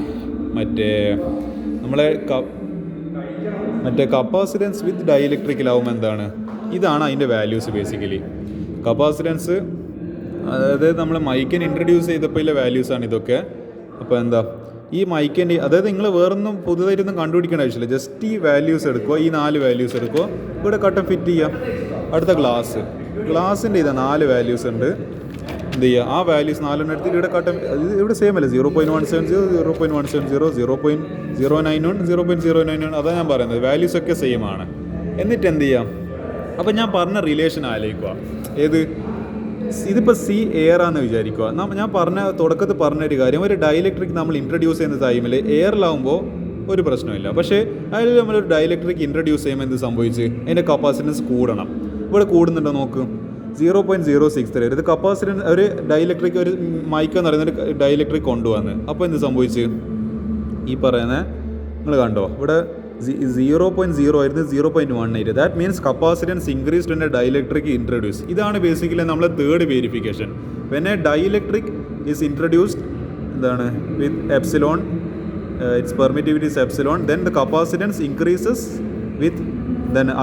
മറ്റേ കപ്പാസിറ്റൻസ് വിത്ത് ഡൈഇലക്ട്രിക്കിലാവുമ്പോൾ ഇതാണ് അതിൻ്റെ വാല്യൂസ്. ബേസിക്കലി കപ്പാസിറ്റൻസ്, അതായത് നമ്മൾ മൈക്കിനെ ഇൻട്രൊഡ്യൂസ് ചെയ്തപ്പോൾ ഇല്ല വാല്യൂസാണ് ഇതൊക്കെ. അപ്പോൾ ഈ മൈക്കിൻ്റെ, അതായത് നിങ്ങൾ വേറൊന്നും പുതുതായിട്ടൊന്നും കണ്ടുപിടിക്കേണ്ട ആവശ്യമില്ല. ജസ്റ്റ് ഈ വാല്യൂസ് എടുക്കുക, ഈ 4 വാല്യൂസ് എടുക്കുക, ഇവിടെ കട്ടൻ ഫിറ്റ് ചെയ്യുക. അടുത്ത ഗ്ലാസിൻ്റെ 4 വാല്യൂസ് ഉണ്ട്. എന്ത് ചെയ്യുക, ആ വാല്യൂസ് 4 എടുത്തിട്ട് ഇവിടെ കട്ടൻ, ഇവിടെ സെയിം അല്ലേ, 0.170, 0.170, 0.091, 0.091, അതാണ് ഞാൻ പറയുന്നത്. വാല്യൂസ് ഒക്കെ സെയിം ആണ്. എന്നിട്ട് എന്ത് ചെയ്യാം, അപ്പം ഞാൻ പറഞ്ഞ റിലേഷൻ ആലോചിക്കുക. ഇതിപ്പോൾ സി എയറാന്ന് വിചാരിക്കുക. ഞാൻ തുടക്കത്തിൽ പറഞ്ഞൊരു കാര്യം, ഒരു ഡൈഇലക്ട്രിക് നമ്മൾ ഇൻട്രൊഡ്യൂസ് ചെയ്യുന്ന ടൈമിൽ എയറിലാവുമ്പോൾ ഒരു പ്രശ്നമില്ല. പക്ഷേ അതിൽ നമ്മളൊരു ഡൈഇലക്ട്രിക് ഇൻട്രൊഡ്യൂസ് ചെയ്യുമ്പോൾ എന്ത് സംഭവിച്ച്, അതിൻ്റെ കപ്പാസിറ്റൻസ് കൂടണം. ഇവിടെ കൂടുന്നുണ്ടോ നോക്ക്, 0.063. ഇത് കപ്പാസിറ്റൻസ് ഒരു ഡൈഇലക്ട്രിക്, ഒരു മൈക്ക എന്ന് പറയുന്നൊരു ഡൈഇലക്ട്രിക് കൊണ്ടുവന്ന്. അപ്പോൾ എന്ത് സംഭവിച്ച്, ഈ പറയുന്നത് നിങ്ങൾ കണ്ടോ, ഇവിടെ 0.0 ആയിരുന്നു 0.18. That means capacitance increased in A dielectric introduce. ഇതാണ് ബേസിക്കലി നമ്മളെ third verification. When A dielectric is introduced with epsilon, it's permittivity is epsilon, then the capacitance increases with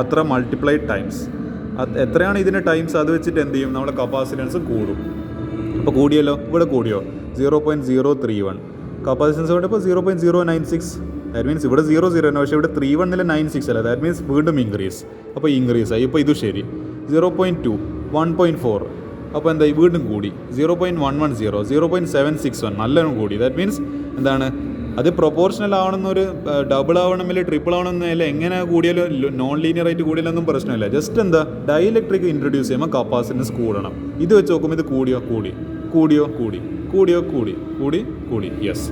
അത്ര മൾട്ടിപ്ലൈഡ് ടൈംസ്. എത്രയാണ് ഇതിൻ്റെ ടൈംസ്, അത് വെച്ചിട്ട് എന്ത് ചെയ്യും, നമ്മളെ കപ്പാസിറ്റൻസ് കൂടും. അപ്പോൾ കൂടിയല്ലോ, ഇവിടെ കൂടിയോ, 0.031. കപ്പാസിറ്റൻസ് കൊണ്ടിപ്പോൾ 0.096. ദാറ്റ് മീൻസ് ഇവിടെ 0 പക്ഷേ ഇവിടെ 3.1 96 അല്ല. ദാറ്റ് മീൻസ് വീണ്ടും ഇൻക്രീസ്. അപ്പോൾ ഇൻക്രീസ് ആയി. ഇപ്പോൾ ഇത് ശരി 0.2, 1.4. അപ്പോൾ എന്തായി, വീണ്ടും കൂടി 0.110, 0.761, നല്ലോണം കൂടി. ദാറ്റ് മീൻസ് അത് പ്രൊപ്പോർഷണൽ ആവണമെന്നൊരു ഡബിൾ ആവണമെങ്കിൽ ട്രിപ്പിൾ ആവണമെന്നില്ല, എങ്ങനെ കൂടിയാലും നോൺ ലീനിയർ ആയിട്ട് കൂടിയാലൊന്നും പ്രശ്നമില്ല. ജസ്റ്റ് ഡൈഇലക്ട്രിക് ഇൻട്രൊഡ്യൂസ് ചെയ്യുമ്പോൾ കപ്പാസിറ്റൻസ് കൂടണം. ഇത് വെച്ച് നോക്കുമ്പോൾ ഇത് കൂടി. യെസ്.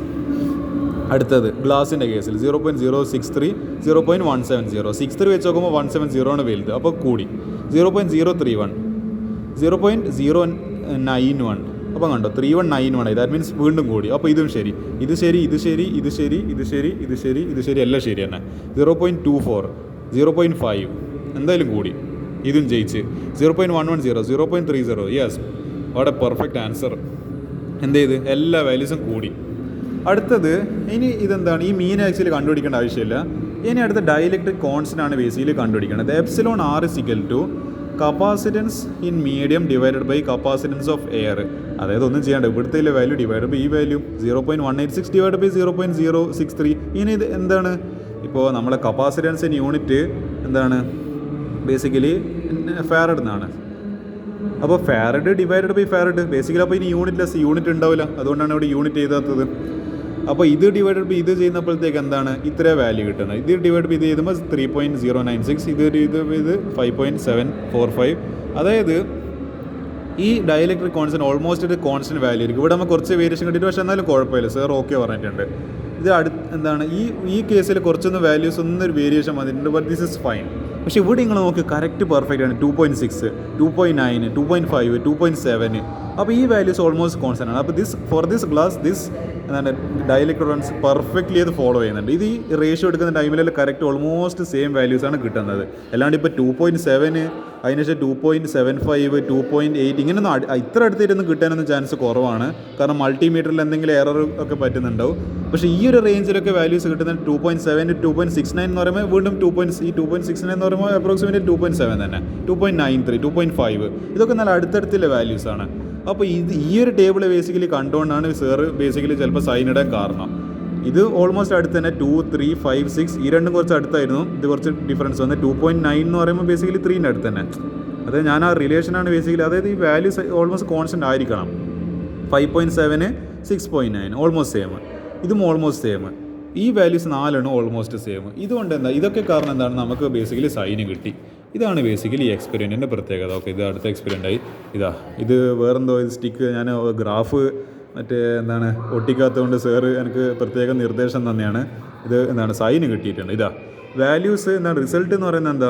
അടുത്തത് ഗ്ലാസിൻ്റെ കേസിൽ 0.063, 0.170. 63 വെച്ച് നോക്കുമ്പോൾ 170 ആണ് വലുത്, അപ്പോൾ കൂടി. 0.031, 0.091. അപ്പോൾ കണ്ടോ 3191 ആയി. ദാറ്റ് മീൻസ് വീണ്ടും കൂടി. അപ്പോൾ ഇതും ശരി, ഇത് ശരി എല്ലാം ശരി തന്നെ. 0.24, 0.5 എന്തായാലും കൂടി. ഇതും ജയിച്ച് 0.110, 0.30. യെസ്, അവിടെ പെർഫെക്റ്റ് ആൻസർ. എന്ത് ചെയ്ത് എല്ലാ വാല്യൂസും കൂടി. അടുത്തത് ഇനി ഈ മീൻ ആക്ച്വലി കണ്ടുപിടിക്കേണ്ട ആവശ്യമില്ല. ഇനി അടുത്ത ഡൈഇലക്ട്രിക് കോൺസ്റ്റന്റ് ആണ് ബേസിക്കലി കണ്ടുപിടിക്കേണ്ടത്. Epsilon R is equal to capacitance in medium divided by capacitance of air. അതായത് ഒന്നും ചെയ്യേണ്ട, ഇവിടുത്തെ വാല്യൂ ഡിവൈഡ് ബൈ ഈ വാല്യൂ 0.186 ഡിവൈഡ് ബൈ 0.063. ഇനി ഇത് ഇപ്പോൾ നമ്മളെ കപ്പാസിറ്റൻസിന് യൂണിറ്റ് ബേസിക്കലി ഫാരഡ് എന്നാണ്. അപ്പോൾ farad divided by farad basically. അപ്പോൾ ഇനി യൂണിറ്റ് ഉണ്ടാവില്ല, അതുകൊണ്ടാണ് ഇവിടെ യൂണിറ്റ് ചെയ്താത്തത്. അപ്പോൾ ഇത് ഡിവൈഡഡ് ബൈ ഇത് ചെയ്യുന്നപ്പോഴത്തേക്ക് ഇത്ര വാല്യൂ കിട്ടുന്നത്. ഇത് ഡിവൈഡ് ബൈ ഇത് ചെയ്യുമ്പോൾ 3.096, ഇത് 5.745. അതായത് ഈ ഡൈഇലക്ട്രിക് കോൺസ്റ്റൻറ്റ് ഓൾമോസ്റ്റ് ഒരു കോൺസ്റ്റൻറ്റ് വാല്യൂ ആയിരിക്കും. ഇവിടെ നമുക്ക് കുറച്ച് വേരിയേഷൻ കിട്ടിയിട്ട് പക്ഷേ എന്നാലും കുഴപ്പമില്ല, സാർ ഓക്കെ പറഞ്ഞിട്ടുണ്ട്. ഇത് എന്താണ് ഈ കേസിൽ കുറച്ചൊന്നും വാല്യൂസ് ഒന്നും ഒരു വേരിയേഷൻ വന്നിട്ടുണ്ട്, ബട്ട് ദിസ് ഇസ് ഫൈൻ. പക്ഷേ ഇവിടെ നിങ്ങൾ നോക്കി കറക്റ്റ് പെർഫെക്റ്റ് ആണ്. 2.6, 2.9, 2.5, 2.7. അപ്പോൾ ഈ വാല്യൂസ് ഓൾമോസ്റ്റ് കോൺസ്റ്റൻ്റ് ആണ്. അപ്പോൾ ഫോർ ദിസ് ഗ്ലാസ് എന്താണ് ഡൈഇലക്ട്രിക് റൺസ് പെർഫെക്റ്റ്ലി അത് ഫോളോ ചെയ്യുന്നുണ്ട്. ഇത് ഈ റേഷ്യോ എടുക്കുന്ന ടൈമിൽ കറക്റ്റ് ഓൾമോസ്റ്റ് സെയിം വാല്യൂസാണ് കിട്ടുന്നത്. അല്ലാണ്ട് ഇപ്പോൾ 2.7 അതിനുശേഷം 2.75, 2.8 ഇങ്ങനെയൊന്നും ഇത്ര അടുത്തിരുന്ന് കിട്ടാനൊന്നും ചാൻസ് കുറവാണ്. കാരണം മൾട്ടിമീറ്ററിൽ എന്തെങ്കിലും എറർ ഒക്കെ പറ്റുന്നുണ്ടാവും. പക്ഷേ ഈ ഒരു റേഞ്ചിലൊക്കെ വാല്യൂസ് കിട്ടുന്നത് 2.7, 2.69 എന്ന് പറയുമ്പോൾ വീണ്ടും 2.69 എന്ന് പറയുമ്പോൾ അപ്രോക്സിമേറ്റ് 2.7 തന്നെ, 2.93, 2.5 ഇതൊക്കെ നല്ല അടുത്തടുത്തുള്ള വാല്യൂസാണ്. അപ്പോൾ ഈ ഒരു ടേബിൾ ബേസിക്കലി കണ്ടുകൊണ്ടാണ് സാറ് ബേസിക്കലി ചിലപ്പോൾ സൈൻ ഇടാൻ കാരണം. ഇത് ഓൾമോസ്റ്റ് അടുത്ത് തന്നെ 2, 3, 5, 6 ഈ രണ്ടും കുറച്ച് അടുത്തായിരുന്നു. ഇത് കുറച്ച് ഡിഫറൻസ് വന്ന് 2.9 എന്ന് പറയുമ്പോൾ ബേസിക്കലി 3ൻ്റെ അടുത്ത് തന്നെ. അതായത് ഞാൻ ആ റിലേഷനാണ് ബേസിക്കലി, അതായത് ഈ വാല്യൂസ് ഓൾമോസ്റ്റ് കോൺസ്റ്റൻ്റ് ആയിരിക്കണം. 5.7, 6.9 ഓൾമോസ്റ്റ് സെയിം, ഇതും ഓൾമോസ്റ്റ് സെയിം. ഈ വാല്യൂസ് 4 ഓൾമോസ്റ്റ് സെയിം. ഇതുകൊണ്ട് ഇതൊക്കെ കാരണം എന്താണ് നമുക്ക് ബേസിക്കലി സൈന് കിട്ടി. ഇതാണ് ബേസിക്കലി ഈ എക്സ്പെരിമെൻറ്റിൻ്റെ പ്രത്യേകത. ഓക്കെ, ഇത് അടുത്ത എക്സ്പെരിമെൻ്റായി. ഇത് വേറെന്തോ ഇത് സ്റ്റിക്ക് ഞാൻ ഗ്രാഫ് ഒട്ടിക്കാത്തതുകൊണ്ട് സാറ് എനിക്ക് പ്രത്യേക നിർദ്ദേശം തന്നെയാണ്. ഇത് സൈന് കിട്ടിയിട്ടുണ്ട്. വാല്യൂസ് റിസൾട്ട് എന്ന് പറയുന്നത്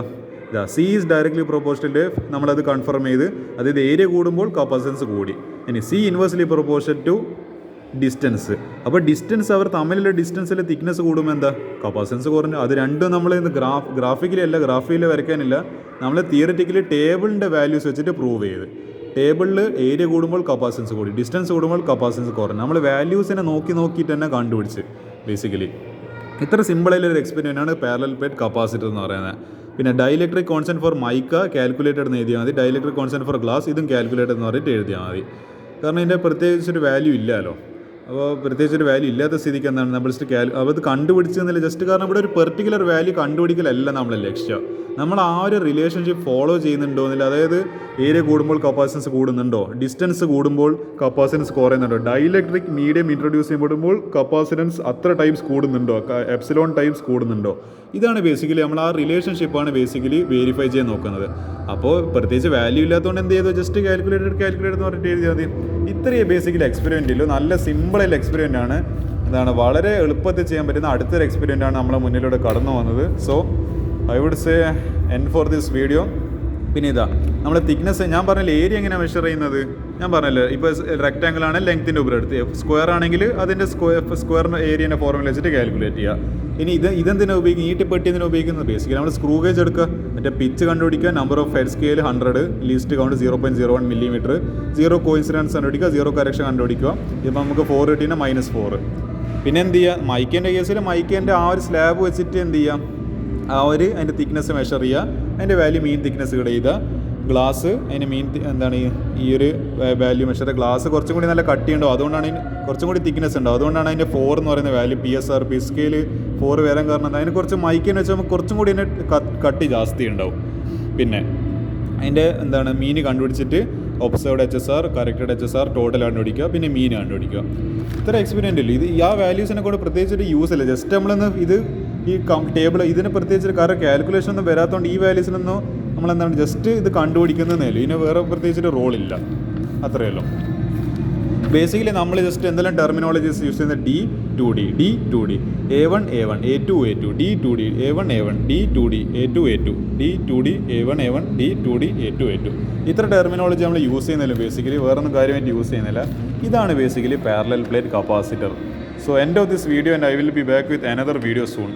സി ഈസ് ഡയറക്ട്ലി പ്രൊപ്പോർഷണൽ. നമ്മളത് കൺഫേം ചെയ്ത്, അതായത് ഏരിയ കൂടുമ്പോൾ കപ്പാസിറ്റൻസ് കൂടി. ഇനി C inversely proportional to distance. അപ്പോൾ ഡിസ്റ്റൻസ് അവർ തമ്മിലുള്ള ഡിസ്റ്റൻസിലെ തിക്നെസ് കൂടുമ്പോൾ കപ്പാസിറ്റൻസ് കുറഞ്ഞു. അത് രണ്ടും നമ്മൾ ഇന്ന് ഗ്രാഫിക്കലി വരയ്ക്കാനില്ല, നമ്മൾ തിയററ്റിക്കലി ടേബിളിൻ്റെ വാല്യൂസ് വെച്ചിട്ട് പ്രൂവ് ചെയ്ത്. ടേബിളിൽ ഏരിയ കൂടുമ്പോൾ കപ്പാസിറ്റൻസ് കൂടി, ഡിസ്റ്റൻസ് കൂടുമ്പോൾ കപ്പാസിറ്റൻസ് കുറഞ്ഞു. നമ്മൾ വാല്യൂസിനെ നോക്കിയിട്ട് തന്നെ കണ്ടുപിടിച്ച് ബേസിക്കലി. ഇത്ര സിമ്പിളായിട്ടുള്ള എക്സ്പെരിമെൻ്റാണ് പാരലൽ പ്ലേറ്റ് കപ്പാസിറ്റർ എന്ന് പറയുന്നത്. പിന്നെ dielectric constant four mica calculated എന്ന് എഴുതിയാൽ മതി. ഡൈഇലക്ട്രിക് കോൺസ്റ്റൻറ്റ് ഫോർ ഗ്ലാസ് ഇതും കാൽക്കുലേറ്റഡ് എന്ന് പറഞ്ഞിട്ട് എഴുതിയാൽ മതി. കാരണം ഇതിൻ്റെ പ്രത്യേകിച്ചൊരു വാല്യൂ ഇല്ലല്ലോ. അപ്പോൾ പ്രത്യേകിച്ചൊരു വാല്യൂ ഇല്ലാത്ത സ്ഥിതിക്ക് എന്താണ് നമ്മൾ അപ്പോൾ അത് കണ്ടുപിടിച്ചെന്നില്ല. ജസ്റ്റ് കാരണം ഇവിടെ ഒരു പെർട്ടിക്കുലർ വാല്യൂ കണ്ടുപിടിക്കലല്ല നമ്മളെ ലക്ഷ്യം. നമ്മൾ ആ ഒരു റിലേഷൻഷിപ്പ് ഫോളോ ചെയ്യുന്നുണ്ടോ എന്നില്ല. അതായത് ഏരിയ കൂടുമ്പോൾ കപ്പാസിറ്റൻസ് കൂടുന്നുണ്ടോ, ഡിസ്റ്റൻസ് കൂടുമ്പോൾ കപ്പാസിറ്റൻസ് കുറയുന്നുണ്ടോ, ഡൈഇലക്ട്രിക് മീഡിയം ഇൻട്രൊഡ്യൂസ് ചെയ്യുമ്പോൾ കപ്പാസിറ്റൻസ് അത്ര ടൈംസ് കൂടുന്നുണ്ടോ, എപ്സിലോൺ ടൈംസ് കൂടുന്നുണ്ടോ. ഇതാണ് ബേസിക്കലി നമ്മൾ ആ റിലേഷൻഷിപ്പാണ് ബേസിക്കലി വെരിഫൈ ചെയ്യാൻ നോക്കുന്നത്. അപ്പോൾ പ്രത്യേകിച്ച് വാല്യൂ ഇല്ലാത്തതുകൊണ്ട് എന്ത് ചെയ്തു, ജസ്റ്റ് കാൽക്കുലേറ്റർ എന്ന് പറഞ്ഞിട്ട് എഴുതിയാൽ മതി. ഇത്രയും ബേസിക്കലി എക്സ്പെരിമെൻറ്റില്ല, നല്ല സിമ്പിളായിട്ടുള്ള എക്സ്പെരിമെൻ്റ് ആണ്. വളരെ എളുപ്പത്തിൽ ചെയ്യാൻ പറ്റുന്ന അടുത്തൊരു എക്സ്പെരിമെൻ്റ് ആണ് നമ്മളെ മുന്നിലൂടെ കടന്നു വന്നത്. So I would say end for this video. പിന്നെ നമ്മൾ തിക്നെസ് ഞാൻ പറഞ്ഞില്ല, ഏരിയ എങ്ങനെയാണ് മെഷർ ചെയ്യുന്നത് ഞാൻ പറഞ്ഞല്ലോ. ഇപ്പോൾ റെക്റ്റാങ്കിൾ ആണ് ലെങ്ത്തിൻ്റെ ഉപരി എടുത്ത്, സ്ക്വയർ ആണെങ്കിൽ അതിൻ്റെ സ്ക്വയർ ഏരിയൻ്റെ ഫോർമുല വെച്ചിട്ട് കാൽക്കുലേറ്റ് ചെയ്യുക. ഇനി ഇതെന്തിനാ ഉപയോഗിക്കും, ഈട്ടിപ്പെട്ടി എന്തിനാണ് ഉപയോഗിക്കുന്നത്, ബേസിക്കലി നമ്മൾ സ്ക്രൂ ഗേജ് എടുക്കുക, മറ്റേ പിച്ച് കണ്ടുപിടിക്കുക, number of head scale 100, least count 0.01 millimetre, 0 coincidence കണ്ടുപിടിക്കുക, 0 കറക്ഷൻ കണ്ടുപിടിക്കുക. ഇപ്പോൾ നമുക്ക് 4 കിട്ടിയ -4. പിന്നെ എന്ത് ചെയ്യുക, മൈക്കേൻ്റെ കേസിൽ മൈക്കേൻ്റെ ആ ഒരു സ്ലാബ് വെച്ചിട്ട് എന്ത് ചെയ്യാം, അതിൻ്റെ തിക്നെസ് മെഷർ ചെയ്യുക, അതിൻ്റെ വാല്യൂ മീൻ തിക്നെസ് ഇവിടെ ചെയ്താൽ ഗ്ലാസ് അതിന് മീൻ ഈ ഒരു വാല്യൂ മെഷർ. ഗ്ലാസ് കുറച്ചും കൂടി നല്ല കട്ടിയുണ്ടോ, അതുകൊണ്ടാണ് കുറച്ചും കൂടി തിക്നെസ് ഉണ്ടാവും, അതുകൊണ്ടാണ് അതിൻ്റെ 4 എന്ന് പറയുന്ന വാല്യൂ. PSR പി സ്കെയിൽ 4 വരാൻ കാരണം അതിന് കുറച്ച് മൈക്കെന്ന് വെച്ചാൽ നമുക്ക് കുറച്ചും കൂടി അതിൻ്റെ കട്ടി ജാസ്തി ഉണ്ടാവും. പിന്നെ അതിൻ്റെ മീൻ കണ്ടുപിടിച്ചിട്ട് observed HSR, corrected HSR, total കണ്ടുപിടിക്കുക, പിന്നെ മീൻ കണ്ടുപിടിക്കുക. ഇത്ര എക്സ്പീരിയൻ്റ് ഇല്ല. ഈ വാല്യൂസിനെ കൊണ്ട് പ്രത്യേകിച്ചൊരു യൂസ് ഇല്ല. ജസ്റ്റ് നമ്മളൊന്ന് ഈ ടേബിൾ ഇതിന് പ്രത്യേകിച്ച് കാരണം കാൽക്കുലേഷൻ ഒന്നും വരാത്തതുകൊണ്ട് ഈ വാല്യൂസിനൊന്നും നമ്മളെന്താണ് ജസ്റ്റ് ഇത് കണ്ടുപിടിക്കുന്നതേ ഉള്ളൂ. ഇതിന് വേറെ പ്രത്യേകിച്ചൊരു റോളില്ല, അത്രയല്ലോ. ബേസിക്കലി നമ്മൾ ജസ്റ്റ് എന്തെല്ലാം ടെർമിനോളജീസ് യൂസ് ചെയ്യുന്നത് D2D, D2D, A1, A1, A2, A2, D2D, A1, A1, D2D, A2, A2, D2D, A1, A1, D2D, A2, A2. ഇത്ര ടെർമിനോളജി നമ്മൾ യൂസ് ചെയ്യുന്നില്ല. ബേസിക്കലി വേറൊന്നും കാര്യമായിട്ട് യൂസ് ചെയ്യുന്നില്ല. ഇതാണ് basically parallel plate capacitor. So end of this video and I will be back with another video soon.